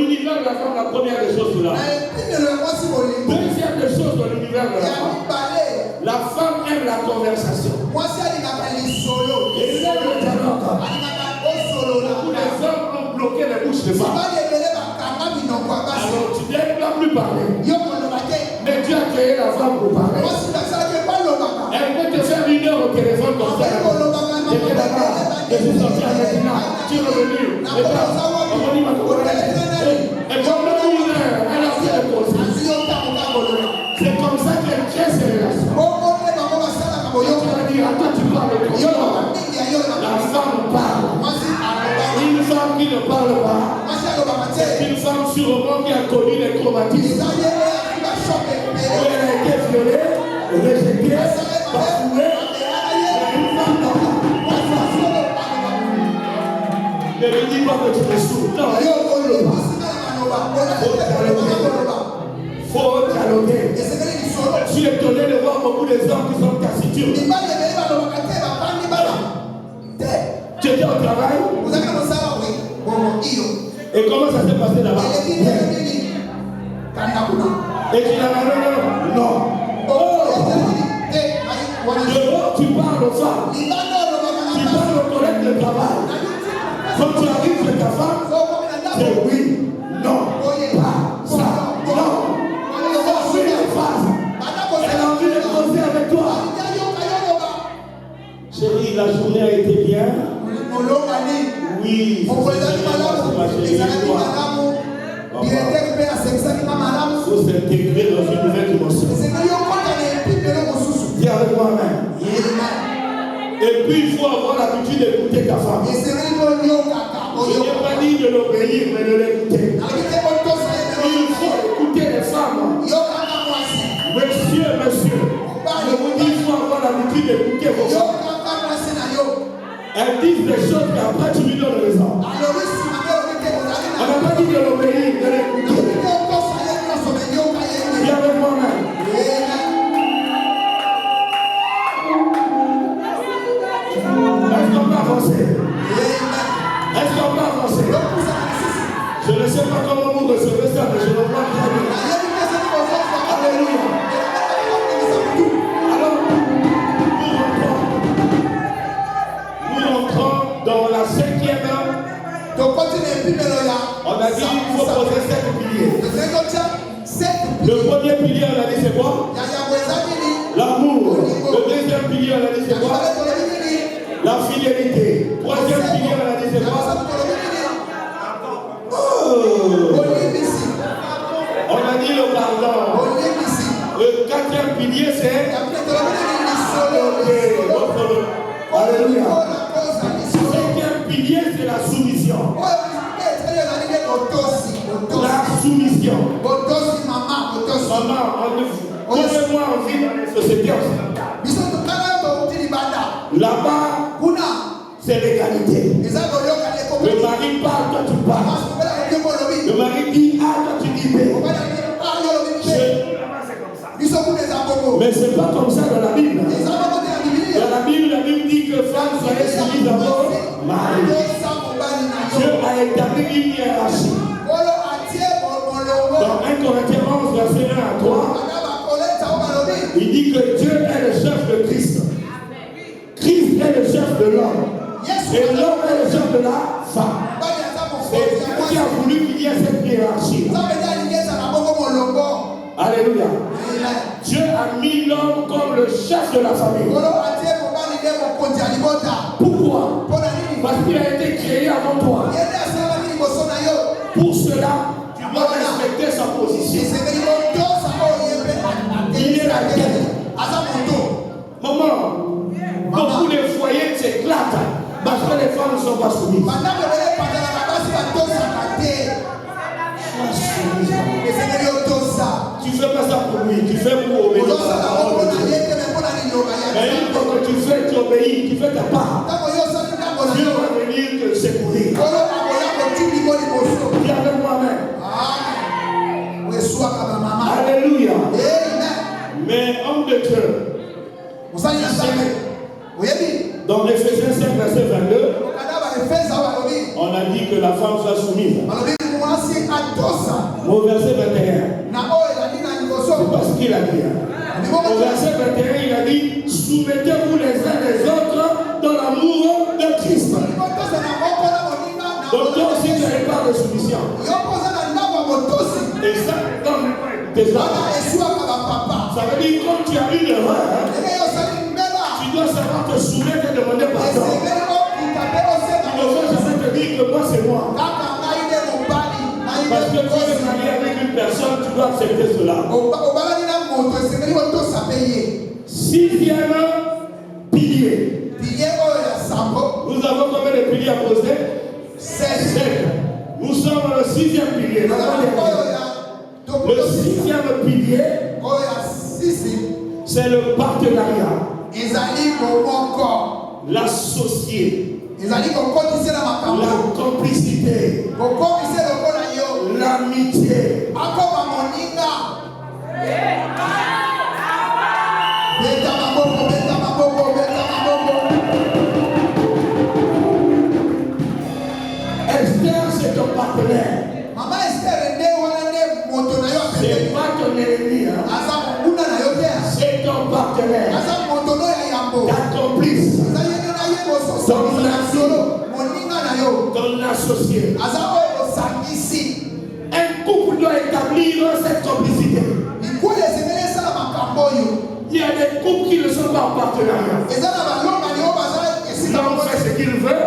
l'univers de la femme, la première des choses là. Deuxième des choses dans l'univers de la femme. La femme aime la conversation. Et là, le dialogue. Beaucoup des hommes ont bloqué les bouches des femmes. Alors tu ne dois plus parler. Mais Dieu a créé la femme pour parler. Elle peut te faire 1 heure au téléphone comme ça. J'étais là-bas, je suis sorti avec une âme, tu es revenu. Et là, on dit ma collègue. Et pendant 1 heure, elle a fait le conseil. C'est comme ça qu'elle crée ses relations. Tu vas dire, à toi tu parles comme ça. La femme parle. Une femme qui ne parle pas, c'est une femme sûrement qui a connu les traumatismes. Où elle a été violée, rejetée, bafouée. Une femme normale. Ne me dis pas que tu me saoules. Non, faut dialoguer. Je suis étonné de voir beaucoup de hommes qui sont taciturnes. Tu étais au travail? Et comment ça s'est passé là-bas? Et tu n'as pas non. Oh! Tu parles aux femmes. Tu parles aux collègues de travail. Quand tu arrives chez ta femme, c'est oui, non, pas ça, non. Elle a envie de phase. Elle a envie de causer avec toi. Chérie, la journée a été bien. Oui, c'est ma chérie. Il faut s'intégrer dans une nouvelle dimension. Dis avec moi-même. Et puis il faut avoir l'habitude d'écouter ta femme. Je n'ai pas dit de l'obéir, mais de l'écouter. Il faut écouter les femmes. Monsieur, je vous dis, il faut avoir l'habitude d'écouter vos femmes. Elles disent des choses qu'après tu lui donnes raison. On n'a pas dit de l'obéir, de l'écouter. Viens avec moi-même. Est-ce qu'on peut avancer? Est-ce qu'on peut avancer? Je ne sais pas comment vous recevez ça, mais je le vois très bien. Alléluia. Alors, nous rentrons dans la 5e heure. On a dit qu'il faut poser 7 piliers. Le premier pilier, on a dit c'est quoi? L'amour. Le deuxième pilier, on a dit c'est quoi? La fidélité. Troisième pilier, on a dit c'est quoi? On a dit le pardon. Le 4e pilier, c'est Alléluia. Le 5e pilier, c'est la soumission. La soumission. Maman, on ne moi on vit dans les sociétés là-bas, c'est l'égalité. Le mari parle, toi tu parles. Le mari dit A, toi tu dis B. Mais c'est pas comme ça dans la Bible. Dans la Bible dit que femme soyez soumise à vos maris. Dieu a établi une hiérarchie. Dans 1 Corinthiens 11, verset 1 à 3, il dit que Dieu est le chef de Christ. Christ est le chef de l'homme. Et l'homme est le chef de la femme. C'est Dieu qui a voulu qu'il y ait cette hiérarchie. Alléluia. Dieu a mis l'homme comme le chef de la famille. Pourquoi? Parce qu'il a été créé avant toi. Pour cela, tu dois respecter sa position. Il est la tête. Maman, beaucoup de foyers s'éclatent parce que les femmes ne sont pas soumises. Tu ne fais pas ça pour lui, tu fais pour obéir à la parole de Dieu. Mais une fois que tu fais, tu obéis, tu fais ta part. Dieu va venir te secourir. Viens avec moi-même. Alléluia. Mais homme de Dieu, dans Ephésiens 5, verset 22, on a dit que la femme soit soumise. Au verset 21, c'est pas ce qu'il a dit. Au verset 21, il a dit, soumettez-vous les uns les autres dans l'amour de Christ. Donc toi aussi, tu n'avais pas de soumission. Et ça, ça veut dire que quand tu as une erreur, tu dois savoir te soumettre et demander pardon. Tu ne veux jamais te dire que moi c'est moi. Parce que quand tu es marié avec une personne, tu dois accepter cela. Sixième pilier. Nous avons combien de piliers à poser? 7. Nous sommes le sixième pilier. Le sixième pilier, c'est le partenariat. L'associé. La complicité. L'amitié. Esther, c'est ton partenaire. C'est pas ton ennemi. C'est ton partenaire. Ta complice. Ton associé. Un couple doit établir cette complicité. Il y a des couples qui ne sont pas en partenariat. L'homme fait ce qu'il veut.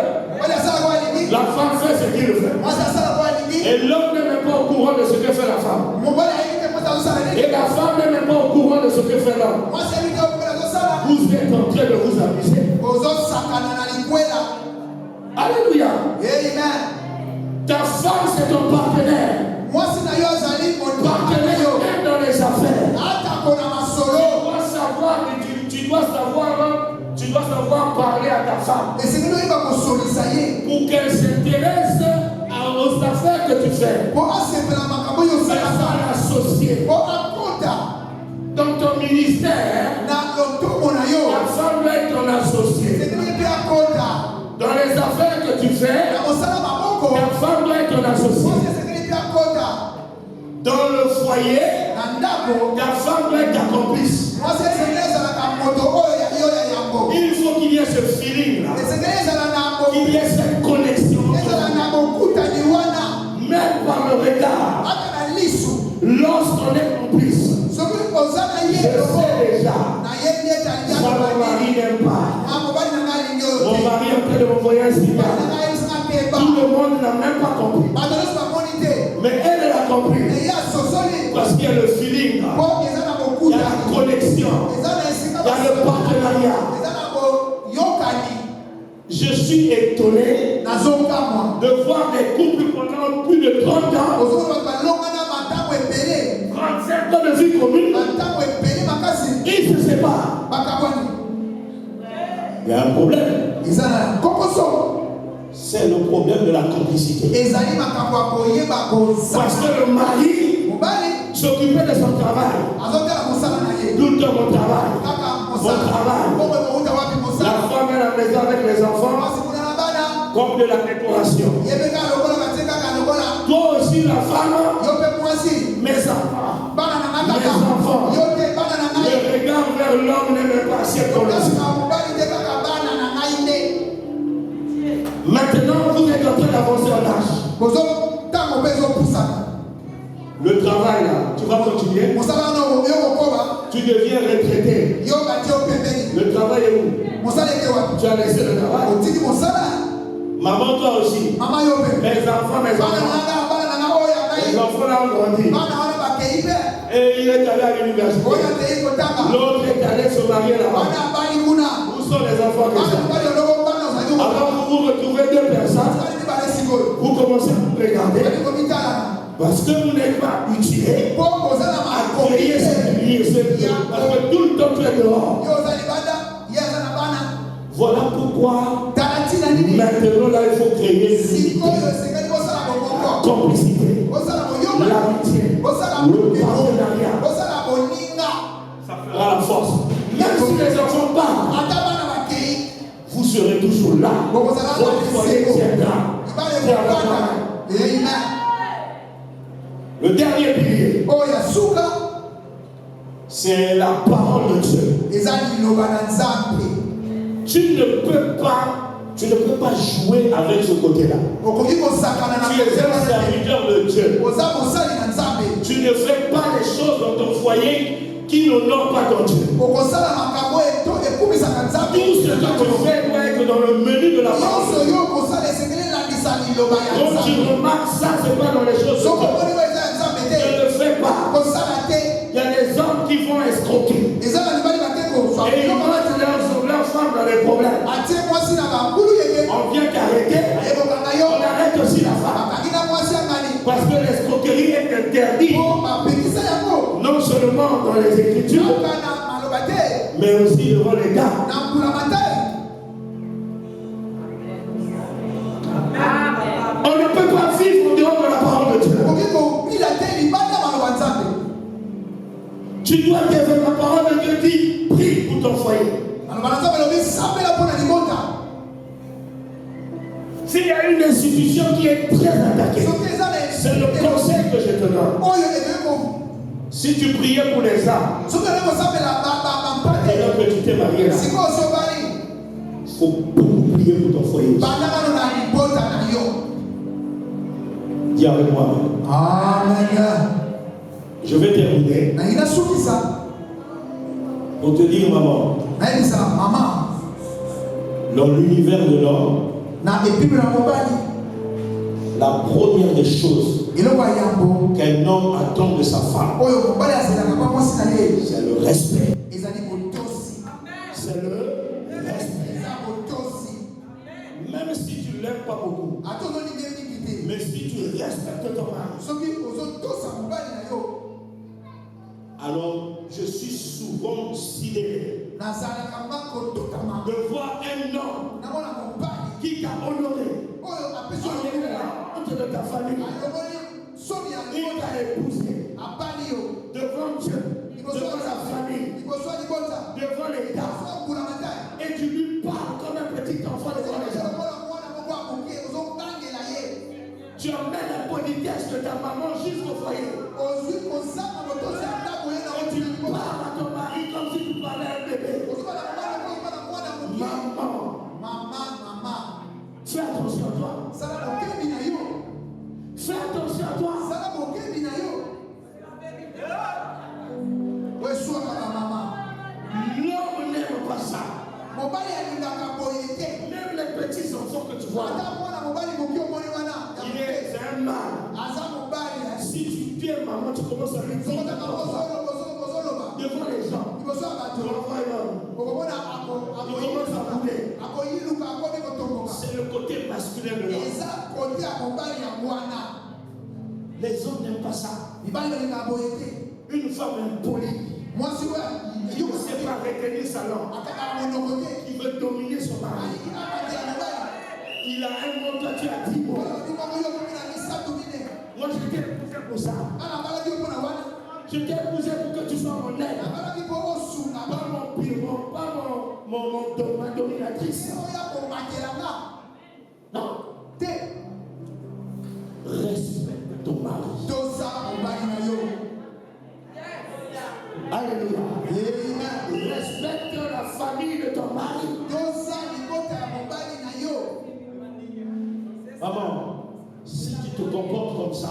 La femme fait ce qu'il veut. Et l'homme n'est même pas au courant de ce que fait la femme. Et la femme n'est même pas au courant de ce que fait l'homme. Vous êtes en train de vous amuser. Alléluia. Ta femme, c'est ton partenaire. Partenaire même dans les affaires. Tu dois savoir parler à ta femme. Pour qu'elle s'intéresse aux affaires que tu fais. Elle va l'associer. Dans ton ministère, la femme doit être ton associé. Dans les affaires que tu fais, la femme doit être ton associé. Dans le foyer, ta femme doit être ta complice. Il faut qu'il y ait ce feeling là. Qu'il y ait cette connexion. Même par le regard. Lorsqu'on est complice, je sais déjà. Ça, mon mari n'aime pas. Mon mari est en train de m'envoyer un signal. Tout le monde n'a même pas compris. Mais elle a compris. Parce qu'il y a le feeling. Il y a la connexion. Il y a le partenariat. Je suis étonné de voir des couples pendant plus de 30 ans, 35 ans de vie commune, ils se séparent. Il y a un problème. C'est le problème de la complicité. Parce que le mari s'occupait de son travail. Tout le temps mon travail. La femme est à la maison avec les enfants, comme de la décoration. Toi aussi la femme, mes enfants. Le regard vers l'homme n'est même pas assez connu. Maintenant, vous êtes en train d'avancer en âge. Le travail là, tu vas continuer. Tu deviens retraité. Le travail est où? Tu as laissé le travail. Maman, toi aussi. Mes enfants. Les enfants là ont grandi. Et il est allé à l'université. L'autre est allé se marier là-bas. Où sont les enfants que ça? Alors vous vous retrouvez deux personnes. Vous commencez à vous regarder. Parce que vous n'êtes pas habitué à créer cette vie. Parce que tout le temps tu es dehors. Voilà pourquoi maintenant là il faut créer la complicité, l'amitié, le partenariat. Ça fera la force. Même si les enfants partent, vous serez toujours là. Votre foyer tiendra. Le dernier pilier, c'est la parole de Dieu. Tu ne peux pas jouer avec ce côté-là. Tu es un serviteur de Dieu. Tu ne fais pas les choses dans ton foyer qui n'honorent pas ton Dieu. Tout ce que tu fais doit être dans le menu de la parole. Donc tu remarques ça, c'est pas dans les choses. Ne le fais pas. Il y a des hommes qui vont escroquer. Et ils mettent leurs femmes dans les problèmes. On vient qu'arrêter. On arrête aussi la femme. Parce que l'escroquerie est interdite. Non seulement dans les Écritures, mais aussi devant l'État. On ne peut pas vivre en dehors de la parole de Dieu. Tu dois dire la parole de Dieu dit, prie pour ton foyer. S'il y a une institution qui est très attaquée, c'est le conseil que je te donne. Si tu priais pour les âmes, alors que tu t'es marié là, il faut beaucoup prier pour ton foyer. Dis avec moi. Amen. Je vais terminer. Pour te dire, maman, dans l'univers de l'homme, la première des choses qu'un homme attend de sa femme, c'est le respect. C'est le respect. Même si tu ne l'aimes pas beaucoup, mais si tu respectes ton mari, alors je suis souvent sidéré de voir un homme qui t'a honoré honte de ta famille, il t'a épousé devant Dieu, devant sa famille, devant l'État, et tu lui parles comme un petit enfant devant les gens. Tu emmènes la politesse de ta maman jusqu'au foyer. Et tu parles à ton mari comme si tu parlais à un bébé. Maman, fais attention à toi. Fais attention à toi. L'homme n'aime pas ça. Même les petits enfants que tu vois, c'est un mal. Si tu es maman, tu commences à lui dire devant les gens. Tu envoies l'homme. Il commence à bouler. C'est le côté masculin de l'homme. Les hommes n'aiment pas ça. Une femme impolie. Qui ne sait pas retenir sa langue. Qui veut dominer son mari. Il a un mot, toi tu as 10 mots. Moi je t'ai épousé pour ça. Je t'ai épousé pour que tu sois mon aide. Pas mon pire, pas ma dominatrice. Non. Respecte ton mari. Alléluia. Respecte la famille de ton mari. Maman, si tu te comportes comme ça,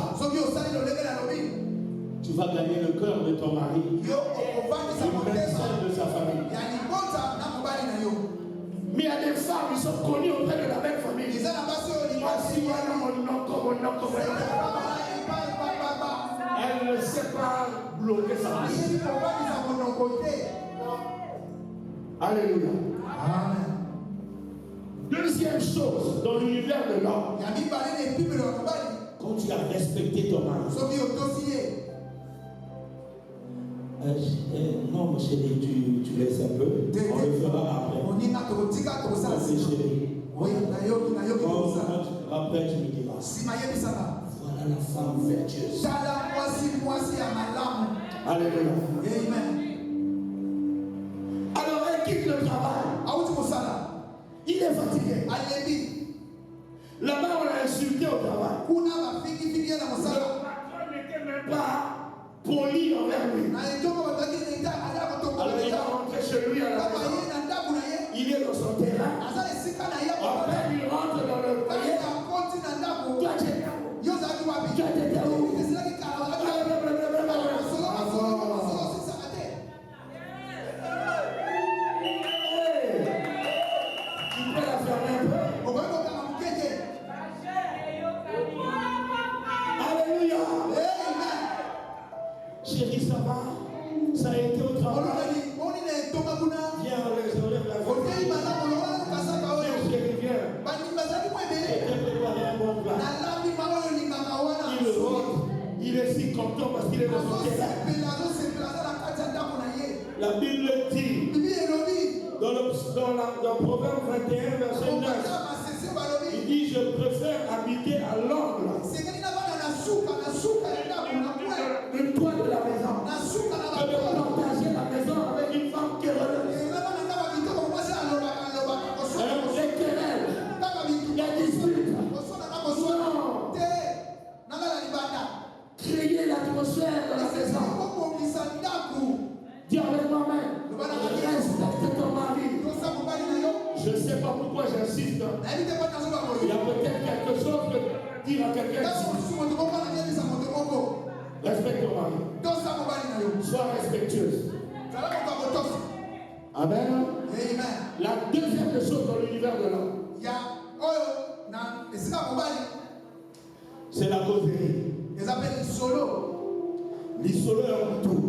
tu vas gagner le cœur de ton mari et même celle de sa famille. Mais il y a des femmes qui sont connues auprès de la même famille. Elle ne sait pas bloquer sa vie. Alléluia. Amen. Deuxième chose, dans l'univers de l'homme, quand tu as respecté ton mari, non, mon chéri, tu laisses un peu. On le fera après. Merci, chéri. Après, tu me diras. Voilà la femme vertueuse. Alléluia. Amen. Alors, elle quitte le travail. Il est fatigué. Là-bas, on l'a insulté au travail. Le patron n'était même pas poli envers lui. Alors il va rentrer chez lui à la maison. Il est dans son terrain. Après, il rentre dans le foyer. Toi, tu étais où? Tu étais où? Tu peux la fermer un peu? Alléluia. Chérie, ça va? Ça a été au travail. Viens, on enlève la voix. Chérie, viens. J'ai préparé un bon plat. Il rentre. Il est si content parce qu'il est dans son terrain. La Bible dit dans Proverbe 21, verset 9, il dit: je préfère habiter à l'angle du toit de la maison que de partager la maison avec une femme querelleuse. Des querelles, des disputes. Non. Créer l'atmosphère de la maison. Dis avec moi-même, respecte ton mari. Je ne sais pas pourquoi j'insiste. Il y a peut-être quelque chose de dire à quelqu'un. Respecte ton mari. Sois respectueuse. Amen. La deuxième des choses dans l'univers de l'homme, c'est la causerie. Ils appellent l'isolo. L'isolo est un tout.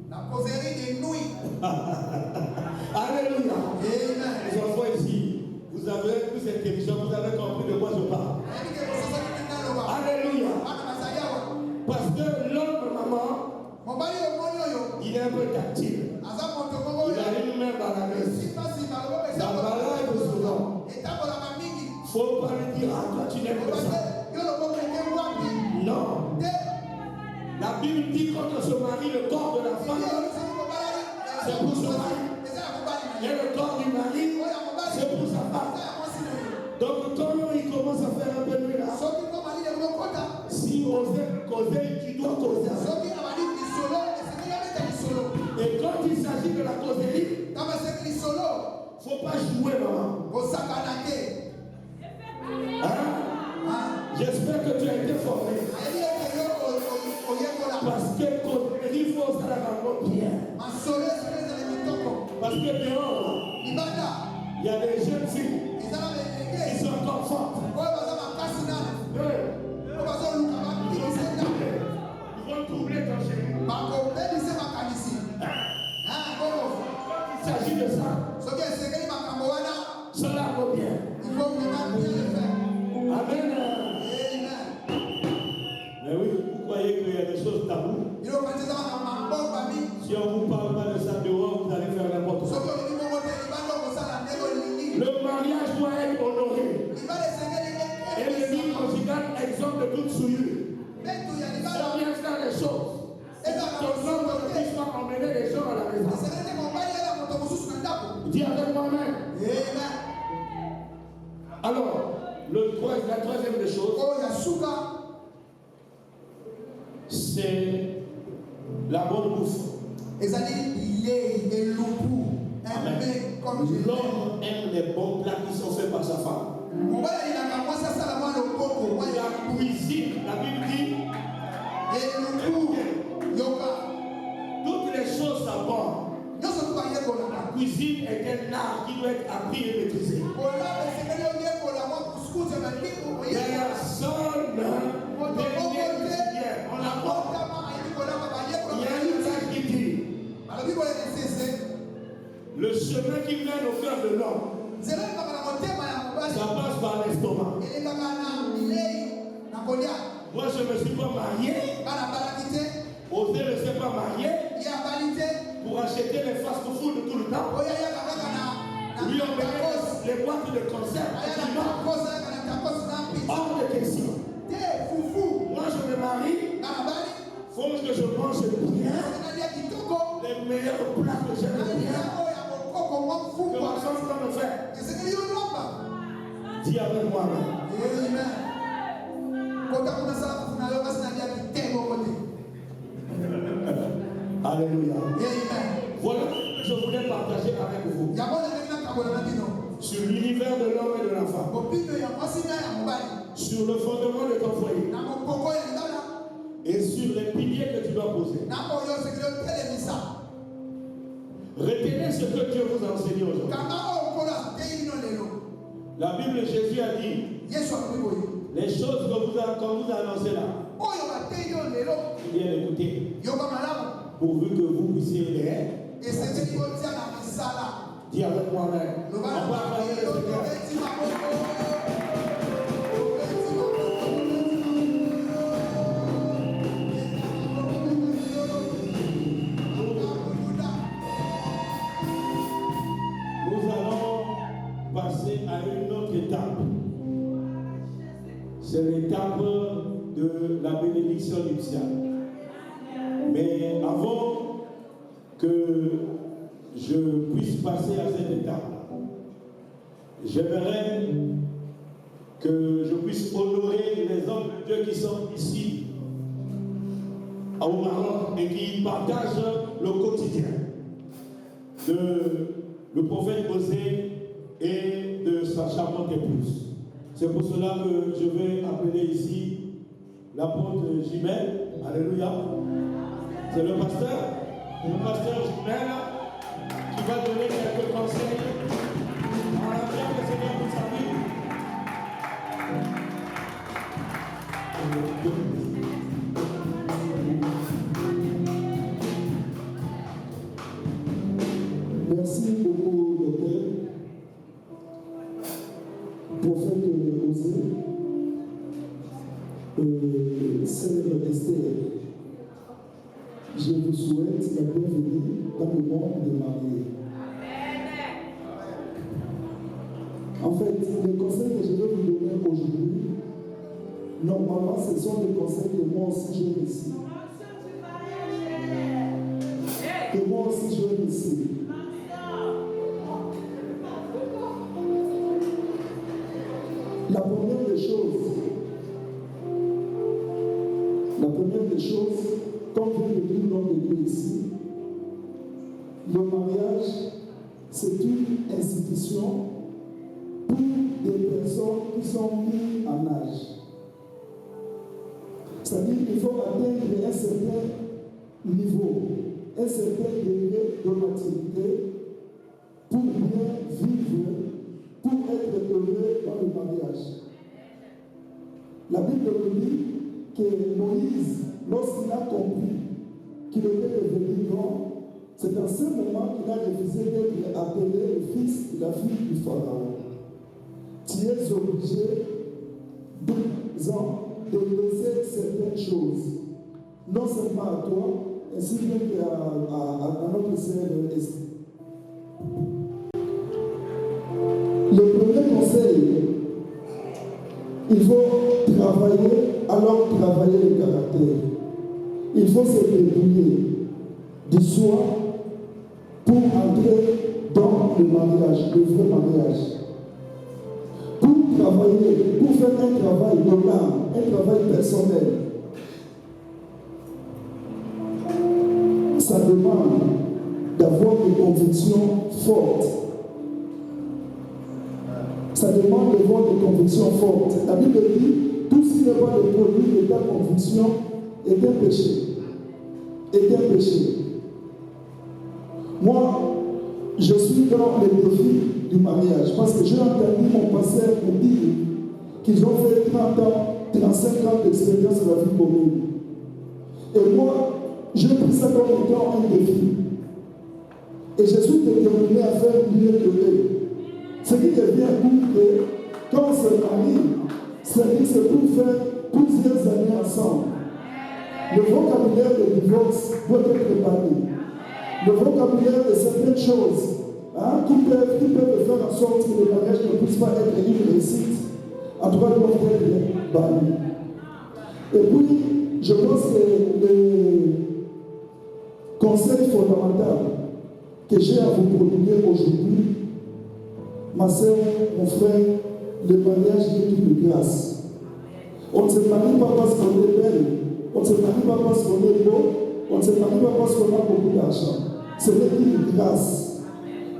La causerie des nuits. Alléluia. Amen. Les enfants ici, vous avez plus intelligent, vous avez compris de quoi je parle. Alléluia. Parce que l'homme, maman, il est un peu tactile. Il a une main baladeuse. Ça balade souvent. Il ne faut pas lui dire: ah, toi tu n'aimes pas ça. Non. La Bible dit quand on se marie, le corps de la femme, c'est pour son mari. Et le corps du mari, c'est pour sa femme. Donc quand il commence à faire un peu de là, si on veut causer, tu dois causer. Et quand il s'agit de la causerie, il ne faut pas jouer, maman. Hein? J'espère que tu as été formé. Parce que il faut ça la bien. Parce que dehors, il y a des jeunes filles qui sont encore fortes. Ils vont troubler ton chéri. Il s'agit de ça. Cela va bien. Amen. Mais oui, vous croyez qu'il y a des choses taboues? Si on ne vous parle pas de ça dehors, vous allez faire n'importe quoi. Le mariage doit être honoré. Et le livre conjugal exempt de toute souillure. On vient faire des choses. Ton homme ne puisse pas emmener les gens à la maison. Dis avec moi-même. Alors, la troisième des choses, c'est la bonne bouffe. L'homme aime les bons plats qui sont faits par sa femme. La cuisine, la Bible dit, toutes les choses savantes. La cuisine est un art qui doit être appris et maîtrisé. Il y a seul on apporte. Il y a une phrase qui dit: le chemin qui mène au cœur de l'homme, ça passe par l'estomac. Moi je ne me suis pas marié. Osé ne s'est pas marié pour acheter les fast-food tout le temps. Lui on met les boîtes de conserve. Hors de question. Moi je me marie. Faut que je mange bien. Les meilleurs plats que j'aime bien. Que ma femme va me faire. Dis avec moi-même. sur le fondement de ton foyer et sur les piliers que tu dois poser. Retenez ce que Dieu vous a enseigné aujourd'hui. La Bible, Jésus a dit les choses qu'on vous a annoncées là. Bien écoutez, pourvu que vous puissiez les dis avec moi-même. On va travailler le Seigneur. Nous allons passer à une autre étape. C'est l'étape de la bénédiction nuptiale. Mais avant que je puisse passer à cette étape-là, j'aimerais que je puisse honorer les hommes de Dieu qui sont ici au Maroc et qui partagent le quotidien de le prophète Osée et de sa charmante épouse. C'est pour cela que je vais appeler ici l'apôtre Jimel. Alléluia. C'est le pasteur Jimel qui va donner quelques conseils en rapport que Seigneur pour sa vie. Merci beaucoup, docteur. Prophète Osée, célèbre Esther. Je vous souhaite la bienvenue dans le monde des mariés. En fait, les conseils que je vais vous donner aujourd'hui, normalement, ce sont des conseils que moi aussi je reçus. Que moi aussi je reçus. La première des choses, comme vient de dire l'homme de Dieu ici, le mariage, c'est une institution pour des personnes qui sont mises en âge. C'est-à-dire qu'il faut atteindre un certain niveau, un certain degré de maturité pour bien vivre, pour être heureux dans le mariage. La Bible nous dit que Moïse, lorsqu'il a compris qu'il était devenu grand, c'est dans ce moment qu'il a refusé d'être appelé le fils de la fille du Pharaon. Tu es obligé de laisser certaines choses, non seulement à toi, ainsi qu'à notre sœur Esther. Le premier conseil, il faut travailler le caractère. Il faut se débrouiller du soi pour entrer dans le mariage, le vrai mariage. Pour travailler, pour faire un travail de l'âme, un travail personnel, ça demande d'avoir des convictions fortes. Ça demande d'avoir des convictions fortes. La Bible dit, tout ce qui n'est pas le produit de ta conviction est un péché. Moi, je suis dans le défi du mariage parce que j'ai entendu mon pasteur me dire qu'ils ont fait 30 ans, 35 ans d'expérience dans la vie commune. Et moi, j'ai pris ça comme étant un défi. Et je suis déterminé à faire mieux que eux. Ce qui devient pour que quand on se marie, c'est pour faire plusieurs années ensemble. Le vocabulaire de divorce doit être préparé. Le vocabulaire de certaines choses qui peuvent faire en sorte que le mariage ne puisse pas être une réussite, en tout cas doivent être bannis. Et puis, je pense que le conseil fondamental que j'ai à vous prodiguer aujourd'hui, ma soeur, mon frère, le mariage est une grâce. On ne se marie pas parce qu'on est belle, on ne se marie pas parce qu'on est beau, on ne se marie pas parce qu'on a beaucoup d'argent. Ce n'est qu'une grâce.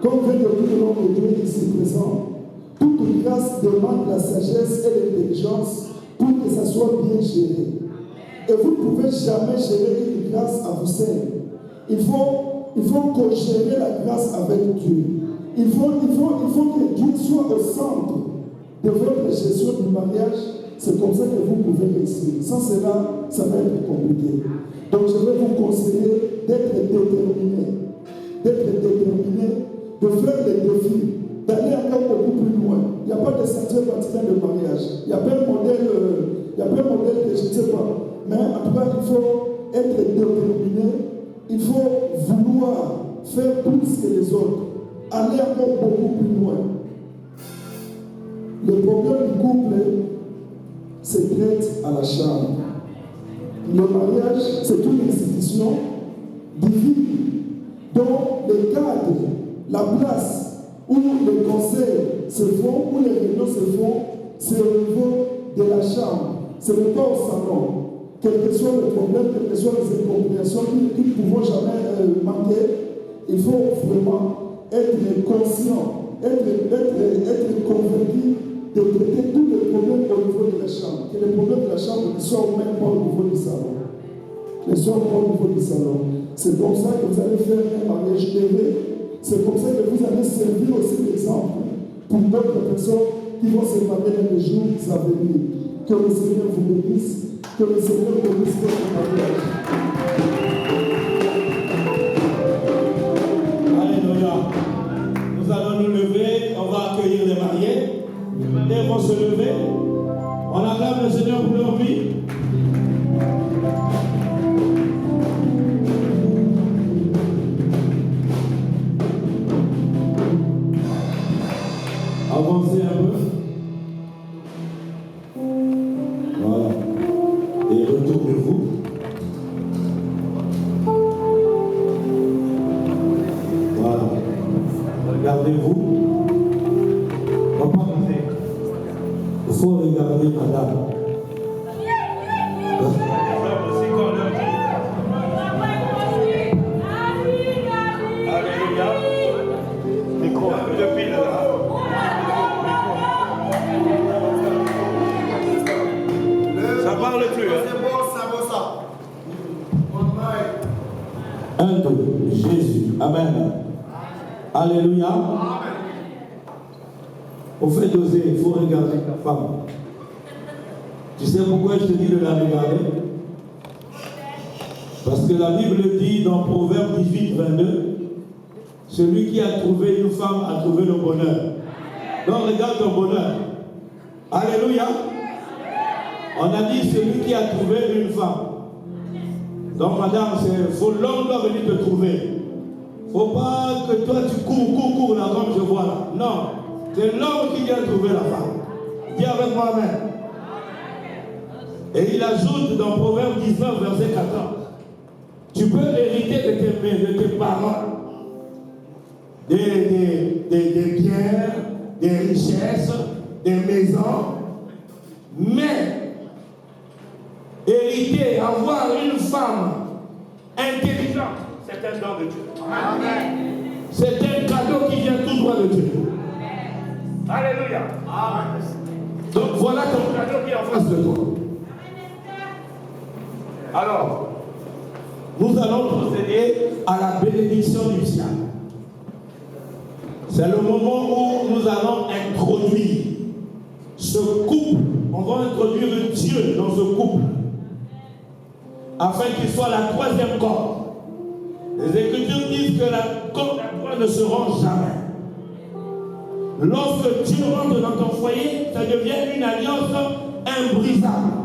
Comme vient de dire l'homme de Dieu ici présent, tout toute grâce demande la sagesse et l'intelligence pour que ça soit bien géré. Et vous ne pouvez jamais gérer une grâce à vous seul. Il faut co-gérer la grâce avec Dieu. Il faut que Dieu soit au centre de votre gestion du mariage. C'est comme ça que vous pouvez réussir. Sans cela, ça va être compliqué. Donc je vais vous conseiller d'être déterminé, de faire les défis, d'aller encore beaucoup plus loin. Il n'y a pas de sentier particulier de mariage. Il n'y a pas un modèle, que je ne sais pas. Mais en tout cas, il faut être déterminé. Il faut vouloir faire plus que les autres. Aller encore beaucoup plus loin. Le problème du couple se traite à la chambre. Le mariage, c'est une institution divine dont le cadre, la place où les conseils se font, où les réunions se font, c'est au niveau de la chambre. Ce n'est pas au salon. Quel que soit le problème, quelles que soient les incompréhensions qui ne pourront jamais manquer, il faut vraiment être conscient, être convaincu de traiter tous les problèmes au niveau de la chambre. Que les problèmes de la chambre ne soient même pas au niveau du salon. Ne soient pas au niveau du salon. C'est comme ça que vous allez faire un mariage heureux. C'est comme ça que vous allez servir aussi d'exemple pour d'autres personnes qui vont se marier dans les jours à venir. Que le Seigneur vous bénisse. Que le Seigneur bénisse votre mariage. Alléluia. Nous allons nous lever, on va accueillir les mariés. Ils vont se lever. On acclame le Seigneur pour leur vie. Avancez un peu. Voilà. Et retournez-vous. Voilà. Regardez-vous. Il faut regarder madame. Alléluia. Micro, depuis là. Ça parle plus, hein? C'est bon, ça vaut ça. Un, deux, Jésus. Amen. Alléluia. Au fait d'oser, il faut regarder ta femme. Tu sais pourquoi je te dis de la regarder? Parce que la Bible dit dans Proverbe 18, 22, celui qui a trouvé une femme a trouvé le bonheur. Donc regarde ton bonheur. Alléluia. On a dit celui qui a trouvé une femme. Donc madame, faut l'homme doit venir te trouver. Faut pas que toi tu cours là comme je vois là. Non. C'est l'homme qui vient trouver la femme. Dis avec moi amen. Et il ajoute dans Proverbe 19, verset 14. Tu peux hériter de tes parents des biens, des richesses, des maisons. Mais hériter, avoir une femme intelligente, c'est un don de Dieu. Amen. C'est un cadeau qui vient tout droit de Dieu. Alléluia. Amen. Donc voilà ton cadeau qui est en face de toi. Alors, nous allons procéder à la bénédiction nuptiale. C'est le moment où nous allons introduire ce couple. On va introduire Dieu dans ce couple afin qu'il soit la troisième corde. Les Écritures disent que la corde à toi ne se range jamais. Lorsque Dieu rentre dans ton foyer, ça devient une alliance imbrisable.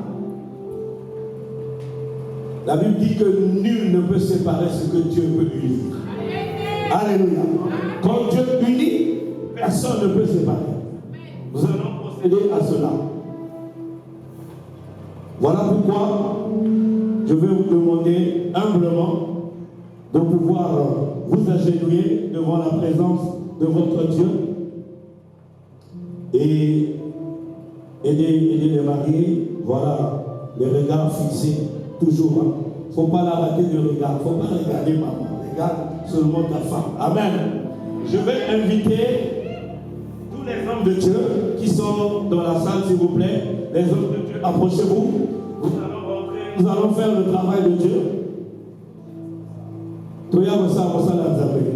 La Bible dit que nul ne peut séparer ce que Dieu peut unir. Alléluia. Quand Dieu unit, personne ne peut séparer. Nous allons procéder à cela. Voilà pourquoi je vais vous demander humblement de pouvoir vous agenouiller devant la présence de votre Dieu et aider les mariés. Voilà, les regards fixés toujours. Il ne faut pas la rater de regard. Il ne faut pas regarder maman. Regarde seulement ta femme. Amen. Je vais inviter tous les hommes hommes de Dieu qui sont dans la salle, s'il vous plaît. Les hommes de Dieu, approchez-vous. Nous allons faire le travail de Dieu.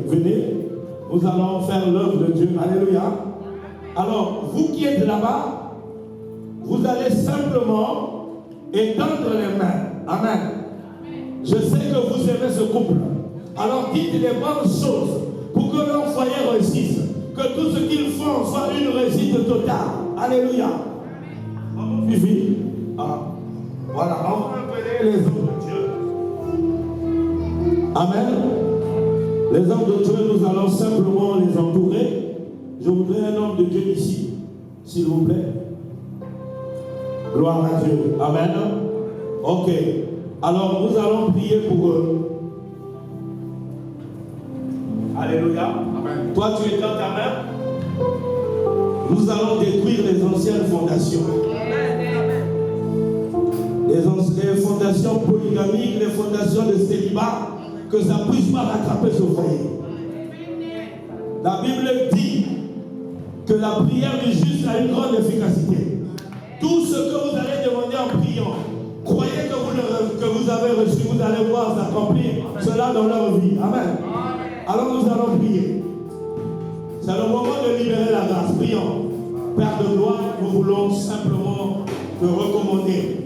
Venez, nous allons faire l'œuvre de Dieu. Alléluia. Alors, vous qui êtes là-bas, vous allez simplement étendre les mains. Amen. Je sais que vous aimez ce couple. Alors dites les bonnes choses pour que leur foyer réussisse. Que tout ce qu'ils font soit une réussite totale. Alléluia. Vivi. Ah. Voilà. On va appeler les hommes de Dieu. Amen. Les hommes de Dieu, nous allons simplement les entourer. Je voudrais un homme de Dieu ici, s'il vous plaît. Gloire à Dieu. Amen. Ok. Alors, nous allons prier pour eux. Alléluia. Amen. Toi, tu es dans ta main. Nous allons détruire les anciennes fondations. Les fondations polygamiques, les fondations de célibat, que ça ne puisse pas rattraper ce foyer. La Bible dit que la prière du juste a une grande efficacité. Tout ce que vous allez demander en priant, croyez que vous avez reçu, vous allez voir s'accomplir cela dans leur vie. Amen. Alors nous allons prier. C'est le moment de libérer la grâce. Prions. Père de gloire, nous voulons simplement te recommander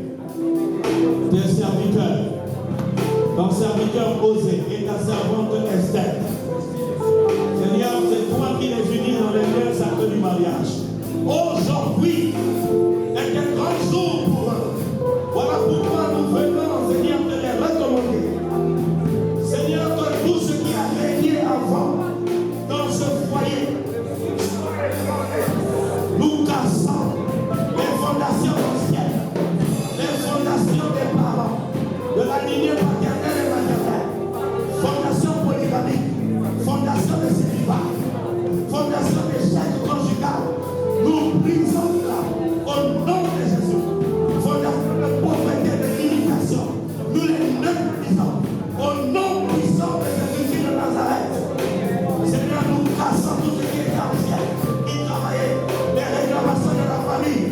tes serviteurs, ton serviteur Osée et ta servante Esther. Seigneur, c'est toi qui les unis dans les liens sacrés du mariage. Aujourd'hui est un grand jour pour eux. Voilà pourquoi nous venons, Seigneur, te les recommander. Seigneur, que tout ce qui a régné avant dans ce foyer, nous cassons les fondations anciennes, les fondations des parents, de la lignée paternelle et maternelle, fondation polygamique, fondation de célibat, fondation d'échec conjugal. Nous brisons là au nom de Jésus. Fondation de pauvreté, de limitation, nous les neutralisons au nom puissant de Jésus de Nazareth. Seigneur, nous cassons tout ce qui est ancien, qui travaillait, les réclamations de la famille,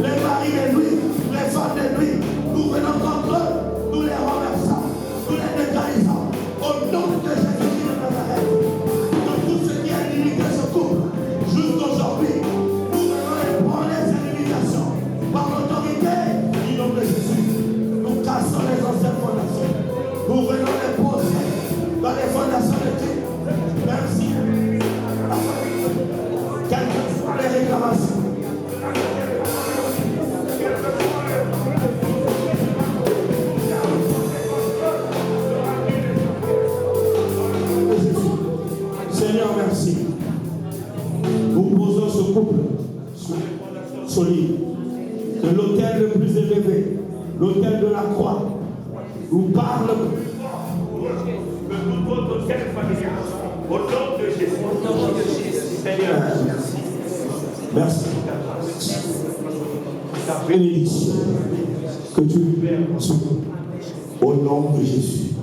les maris de nuit, les femmes de nuit. Nous venons contre eux, nous les renversons, nous les neutralisons au nom de Jésus de Nazareth. Que tout ce qui a limité ce couple, jusqu'aujourd'hui, nous venons les prendre les limitations par l'autorité du nom de Jésus. Nous cassons les anciennes fondations. Nous venons les poser dans les fondations de Dieu. Merci. Quelles que soient les réclamations. Seigneur, merci. Nous posons ce couple sur les fondations solides. Que l'autel le plus élevé, l'autel de la croix, nous parle que tout autre autel familial. Au nom de Jésus. Seigneur, merci. Merci. Ta bénédiction que tu libères au nom de Jésus.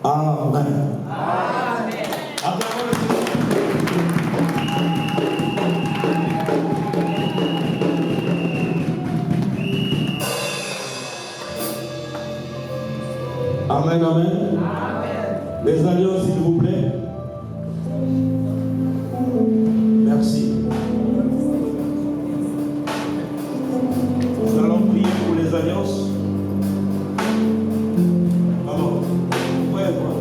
Amen. Amen. Amen, amen. Les alliances, s'il vous plaît. Merci. Nous allons prier pour les alliances. Maman. Ouais, moi.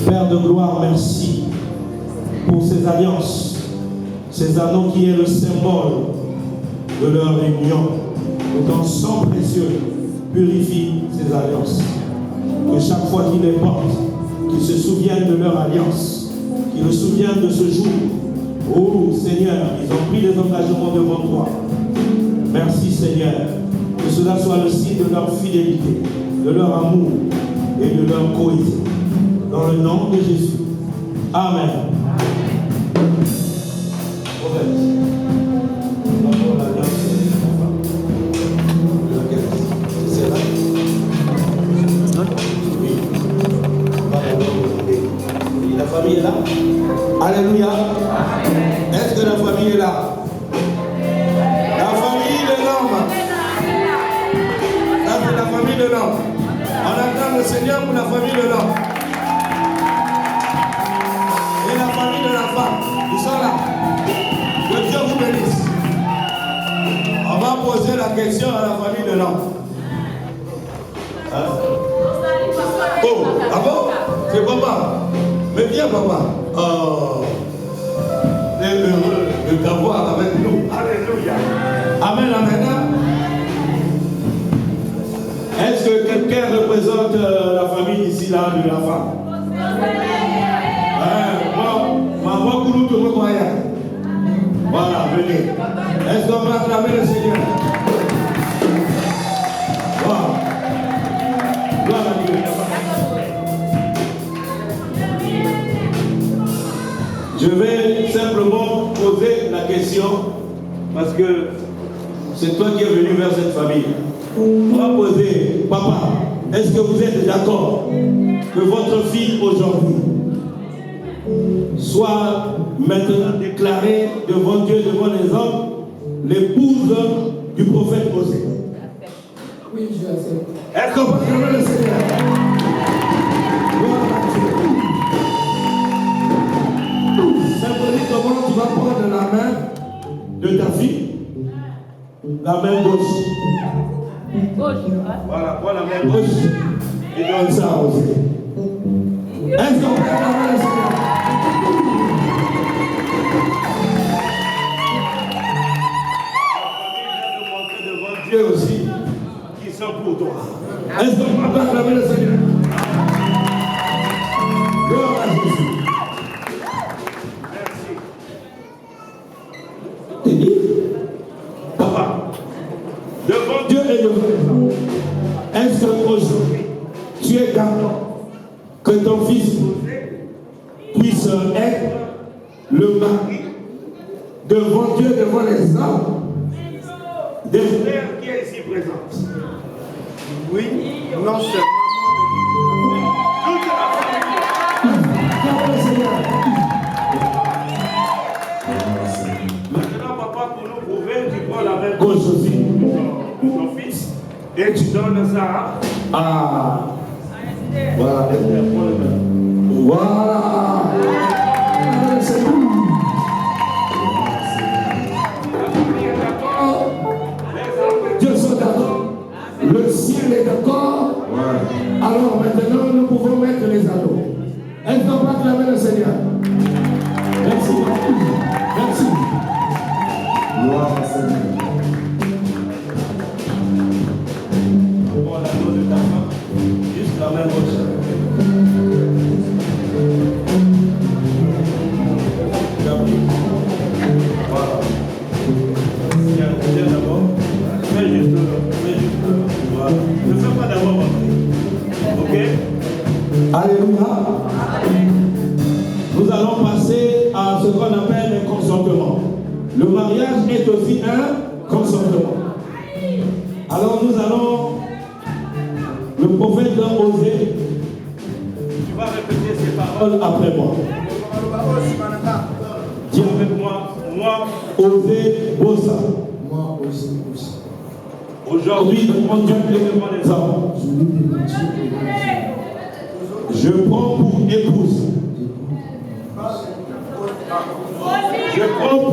Père de gloire, merci pour ces alliances, ces anneaux qui est le symbole de leur union. Que ton sang précieux purifie ces alliances. Que chaque fois qu'ils les portent, qu'ils se souviennent de leur alliance, qu'ils se souviennent de ce jour. Oh Seigneur, ils ont pris des engagements devant toi. Merci Seigneur. Que cela soit le signe de leur fidélité, de leur amour et de leur cohésion. Dans le nom de Jésus. Amen. La famille est là. Alléluia. Est-ce que la famille est là? La famille de l'homme. Ça c'est la famille de l'homme. On attend le Seigneur pour la famille de l'homme. Et la famille de la femme. Ils sont là. Que Dieu vous bénisse. On va poser la question à la famille de l'homme. Hein? Oh, ah bon? C'est papa. Mais viens papa. Oh. C'est heureux de t'avoir avec nous. Alléluia. Amen, amen. Est-ce que quelqu'un représente la famille ici, là, de la femme? Maman, Koulou, tout le monde. Voilà, venez. Est-ce qu'on va acclamer le Seigneur? Wow. Gloire à Dieu. Je vais simplement poser la question parce que c'est toi qui es venu vers cette famille. On va poser, papa, est-ce que vous êtes d'accord que votre fille aujourd'hui soit maintenant déclarée devant Dieu, devant les hommes, l'épouse du prophète Osée? Oui, je accepte. Est-ce qu'on peut acclamer le Seigneur? Simplement, comment tu vas prendre la main de ta fille? La main gauche. Voilà, prends la main gauche et donne ça à Osée. Est-ce qu'on peut acclamer le Seigneur? Devant Dieu aussi, qui sont pour toi. Est-ce qu'on peut acclamer le Seigneur? Gloire à Jésus. Papa, devant Dieu et devant les hommes, est-ce qu'aujourd'hui tu es d'accord que ton fils puisse être le mari devant Dieu, devant les hommes, des frères qui est ici présent? Oui, non seulement. Toute la famille. Maintenant, papa, pour nous prouver, tu prends la main gauche aussi de ton fils et tu donnes ça à. Voilà, voilà. Dieu soit d'accord. Le ciel est d'accord. Alors maintenant, nous pouvons mettre les anneaux. Est-ce qu'on va acclamer le Seigneur? Merci. Merci. Gloire au Seigneur. Bon, l'anneau de ta femme. Juste la main gauche. Voilà. Tiens d'abord. Fais juste. Voilà. Ne fais pas d'abord. Ok? Alléluia. Nous allons passer à ce qu'on appelle le consentement. Le mariage est aussi un consentement. Alors nous allons, le prophète doit oser. Tu vas répéter ces paroles après moi. Dis avec moi, moi, Osée Bossa. Moi, Osée Bossa. Aujourd'hui, devant Dieu et devant les hommes, je prends pour épouse. Je prends,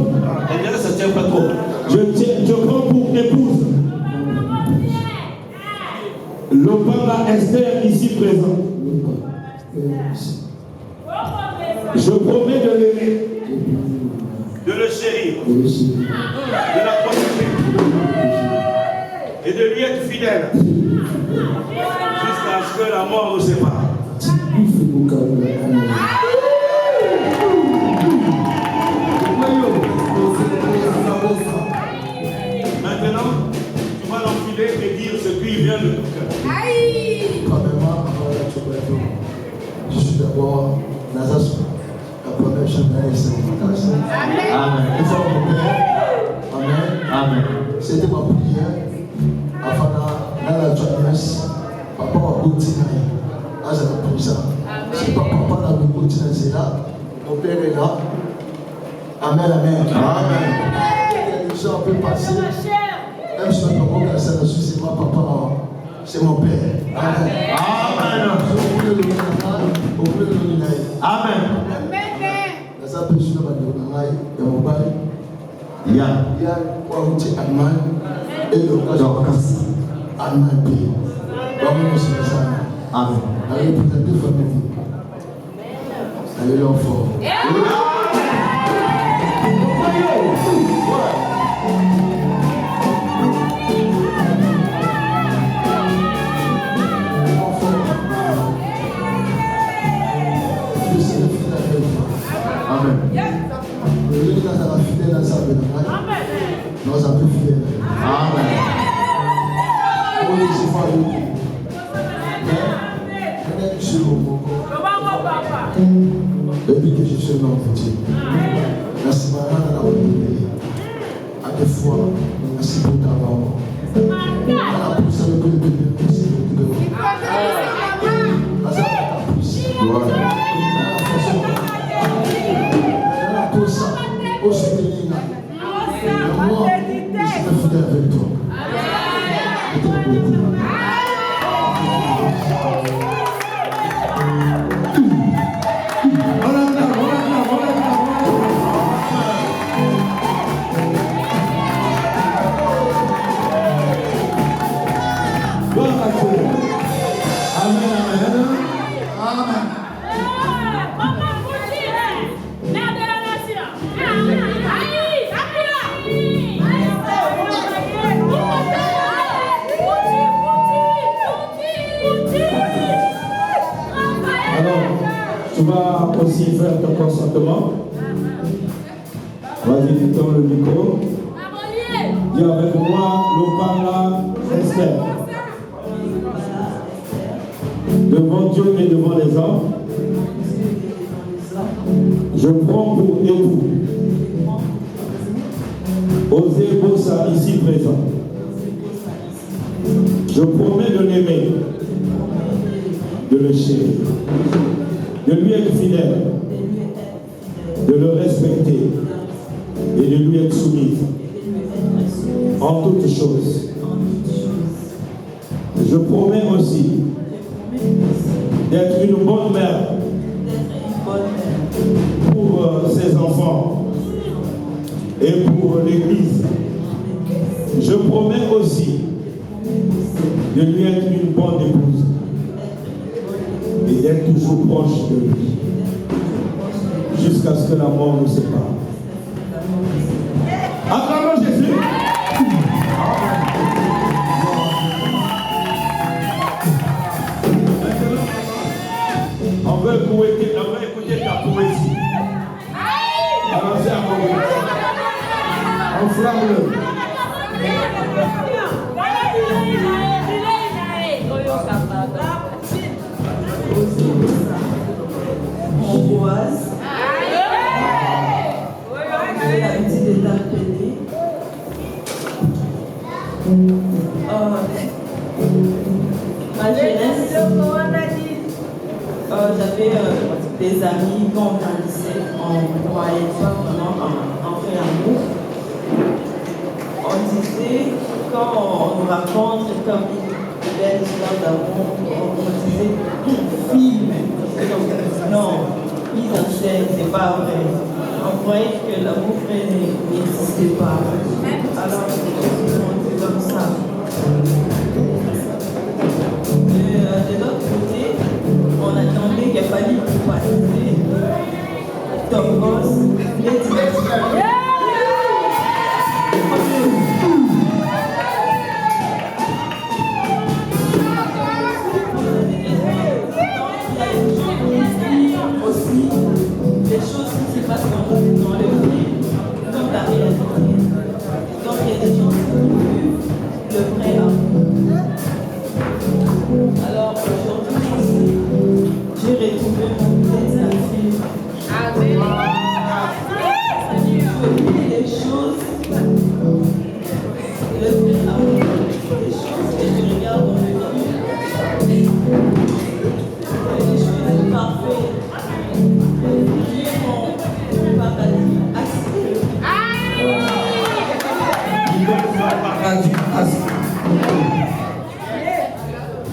ça tient pas trop. Je prends pour épouse Lopanga Esther ici présent. Je promets de l'aimer, de le chérir, de la protéger, et de lui être fidèle jusqu'à ce que la mort nous sépare. Maintenant, tu vas l'enfiler et dire ce qui vient de ton cœur. Je suis d'abord Nazas, la première championne c'est mon cas. Amen. Amen. Amen. C'était ma prière avant la jeunesse. Papa m'a bouti à la prison. Si papa n'a pas bouti c'est là, mon père est là. Amen, amen. Amen. Les gens peuvent passer. Même si on peut pas ça, c'est pas papa, c'est mon père. Amen. Amen. Amen. Ça peut se faire dans mon bail. Il y a quoi vous dites Allemagne et le cas Allemagne pays. Amen. Amen. Allez pour deux familles. Allez l'enfant. Amen. Nós abrimos fidel. Amen. Depuis que je suis dans le petit, la semaine à des fois, merci pour ta maman. La pousse avec le bébé, c'est le bébé. Moi, je suis fidèle avec toi. Tu vas aussi faire ton consentement. Vas-y, tu tournes le micro. Dis avec moi, Lopala Esther. Devant Dieu et devant les hommes, je prends pour époux Osé Bossa ici présent. Je promets de l'aimer, de le chérir, de lui être fidèle, de le respecter et de lui être soumis en toutes choses. Je promets aussi d'être une bonne mère pour ses enfants et pour l'Église. Je promets aussi de lui être une bonne épouse et d'être toujours proche de lui jusqu'à ce que la mort nous sépare. Acclamons Jésus. On veut écouter ta poésie. Alors c'est à moi. Enflamme-le. Hongroise. J'ai l'habitude de t'appeler. Ma jeunesse, j'avais des amis quand on grandissait, on ne croyait pas vraiment en fait l'amour. On disait, quand on nous raconte comme une belle histoire d'amour, on disait film. Non, mise en scène, c'est pas vrai. On croyait que l'amour vrai n'existait pas. Alors, c'est comme ça. De l'autre côté, on attendait qu'il fallait passer Top Boss, les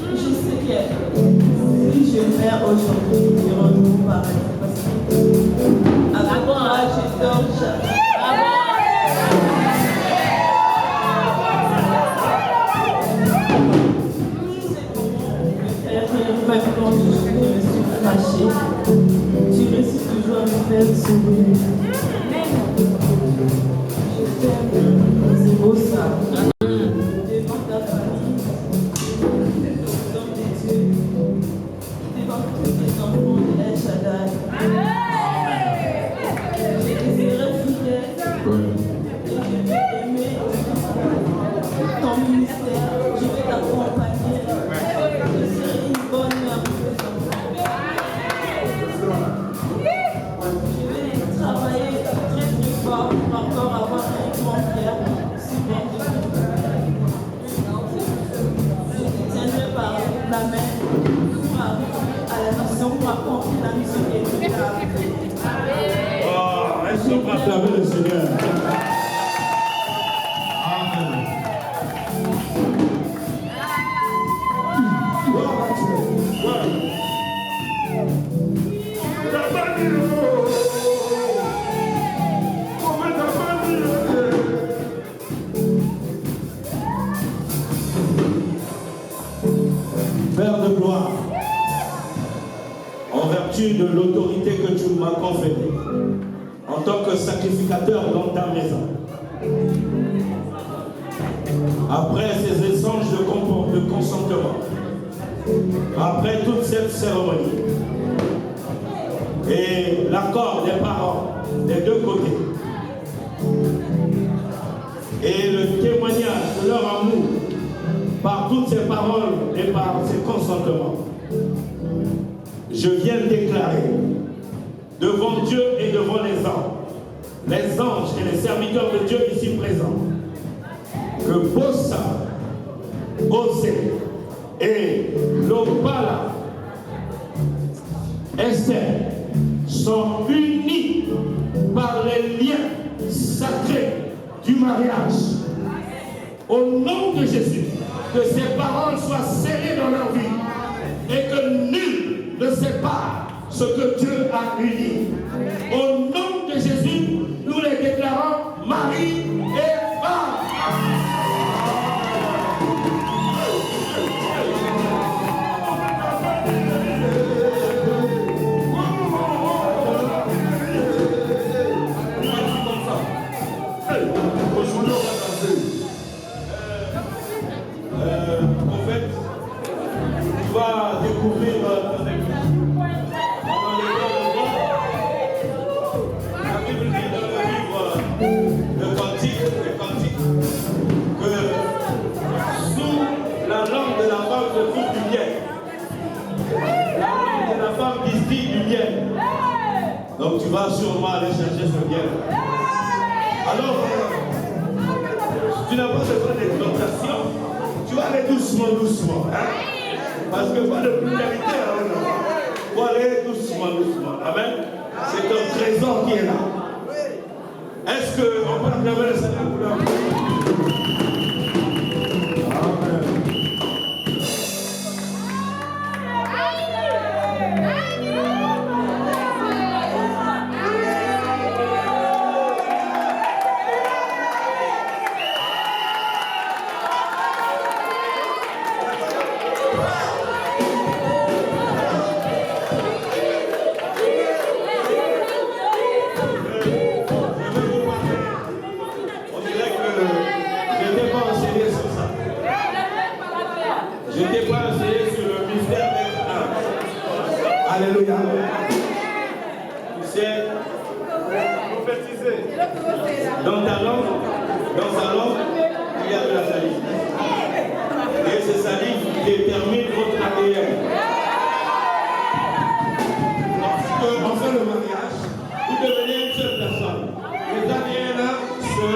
Je sais que si je meurs aujourd'hui, ils iront nous parler. Parce que avec moi, je dors jamais. Même quand je me suis fâchée, tu réussis toujours à me faire sourire. Je t'aime, c'est beau ça. Devant ta famille, devant tes yeux, devant tous les enfants de El Shaddai. Je te serai fidèle et je vais aimer ton ministère. Je vais t'accompagner. Je serai une bonne mère pour tes enfants. Je vais travailler très très fort pour encore avoir un grand frère super de Je te tiendrai par la main pour arriver à la mission, pour accomplir la mission qui est là. Oh, est-ce qu'on peut acclamer le Seigneur? Amen. Père de gloire, en vertu de l'autorité que tu m'as conférée, en tant que sacrificateur dans ta maison, après ces échanges de consentement, après toute cette cérémonie, et l'accord des parents des deux côtés, et le témoignage de leur amour par toutes ces paroles et par ces consentements, je viens déclarer devant Dieu et devant les anges et les serviteurs de Dieu ici présents, que Bossa, Osé et Lopala, Esther sont unis par les liens sacrés du mariage. Au nom de Jésus, que ces paroles soient scellées dans leur vie et que nul ne sépare ce que Dieu a uni. Au nom de Jésus, nous les déclarons mari et femme. En fait, tu vas découvrir pendant les la Bible dit dans le livre de Cantique, que sous la langue de la femme se trouve du miel. La langue de la femme distille du miel. Donc tu vas sûrement aller chercher ce miel. Alors, tu n'as pas besoin d'exhortation. Tu vas aller doucement, hein? Parce que pas de brutalité, hein? Il faut aller doucement. Amen. C'est un trésor qui est là. Est-ce qu'on peut acclamer le Seigneur pour leur Amen. Alléluia. Tu sais, prophétiser. Dans ta langue, dans sa langue, il y a de la salive. Et cette salive détermine votre ADN. Lorsqu'on fait le mariage, vous devenez une seule personne. Les ADN se...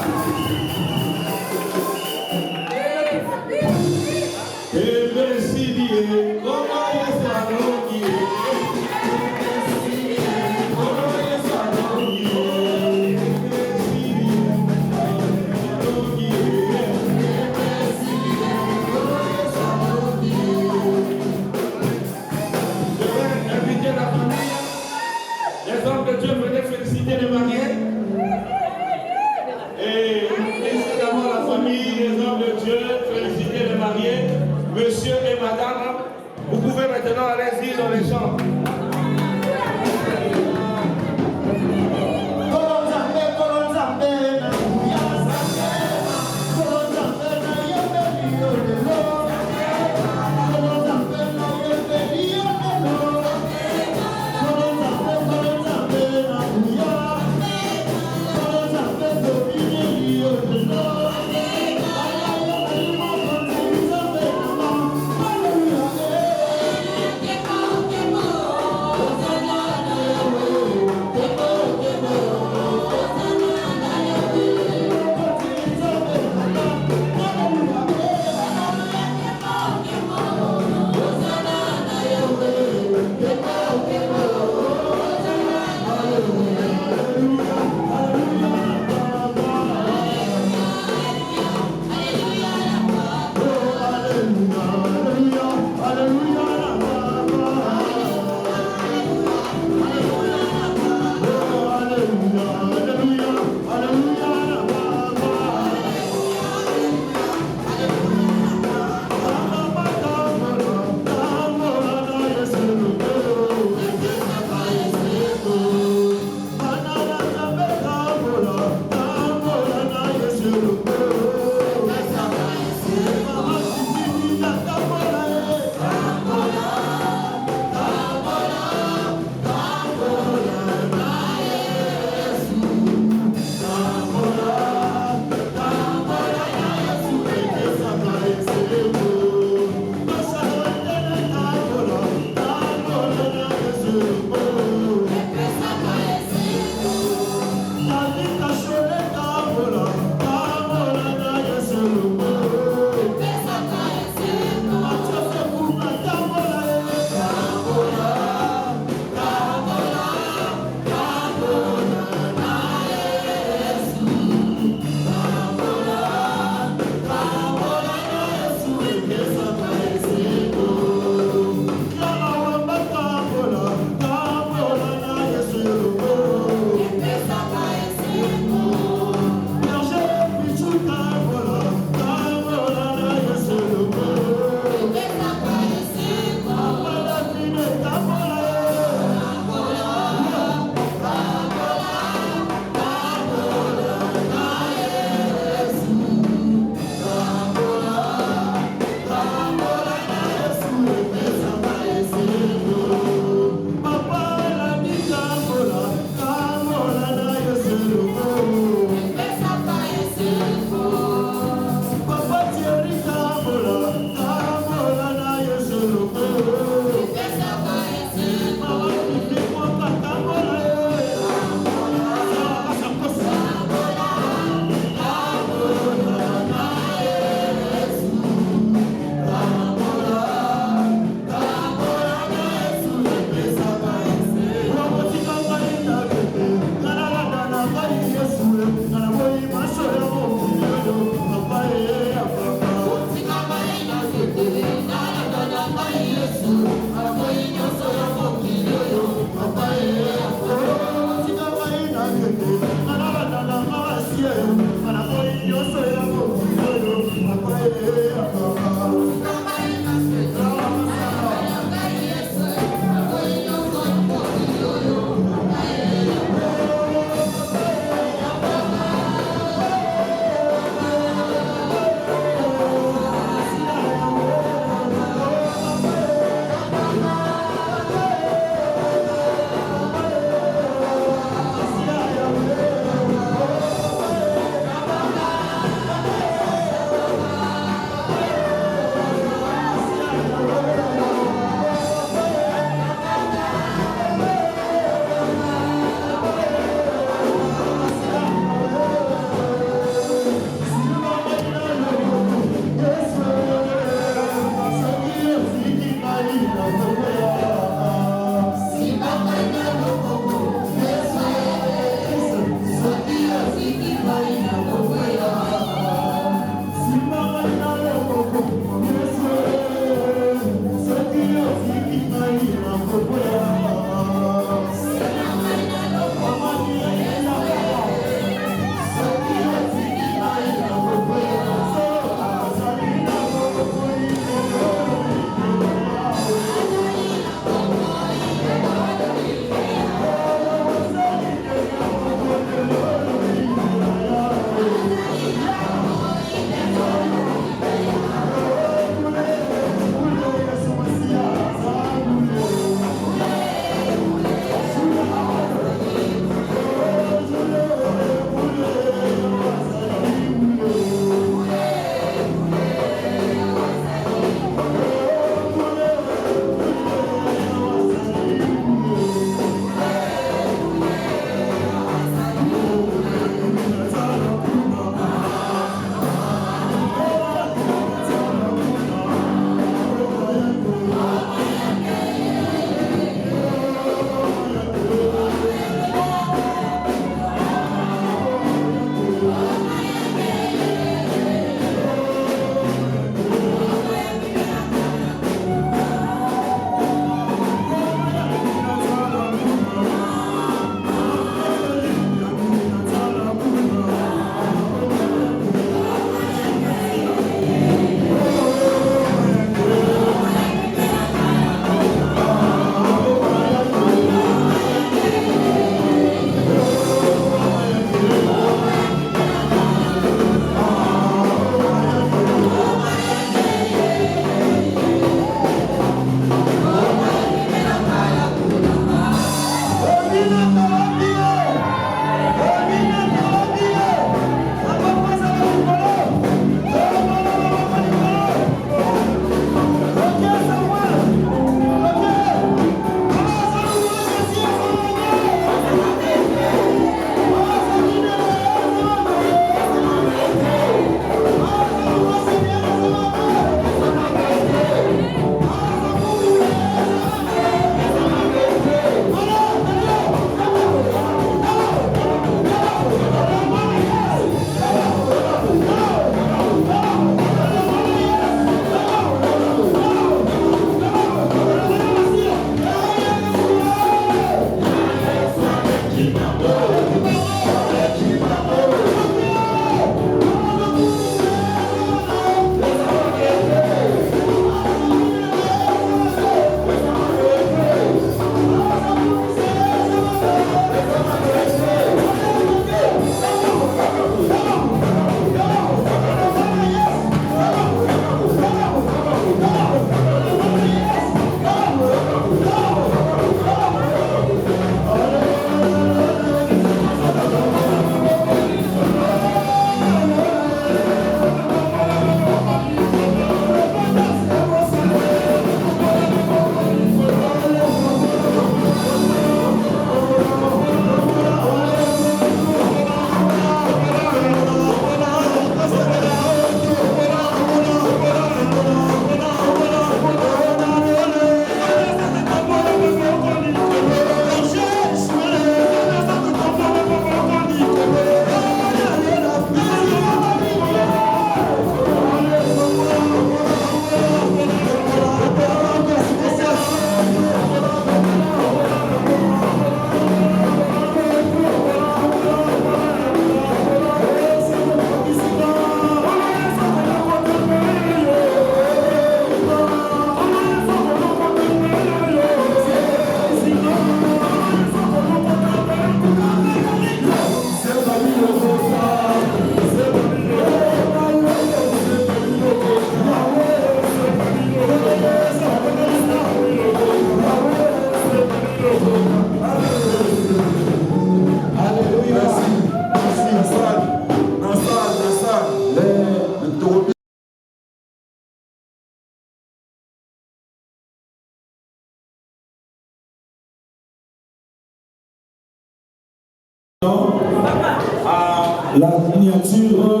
la signature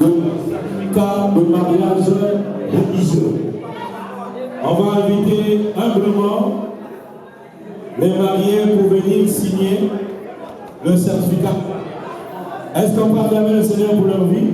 de cas de mariage religieux. On va inviter humblement les mariés pour venir signer le certificat. Est-ce qu'on peut acclamer le Seigneur pour leur vie?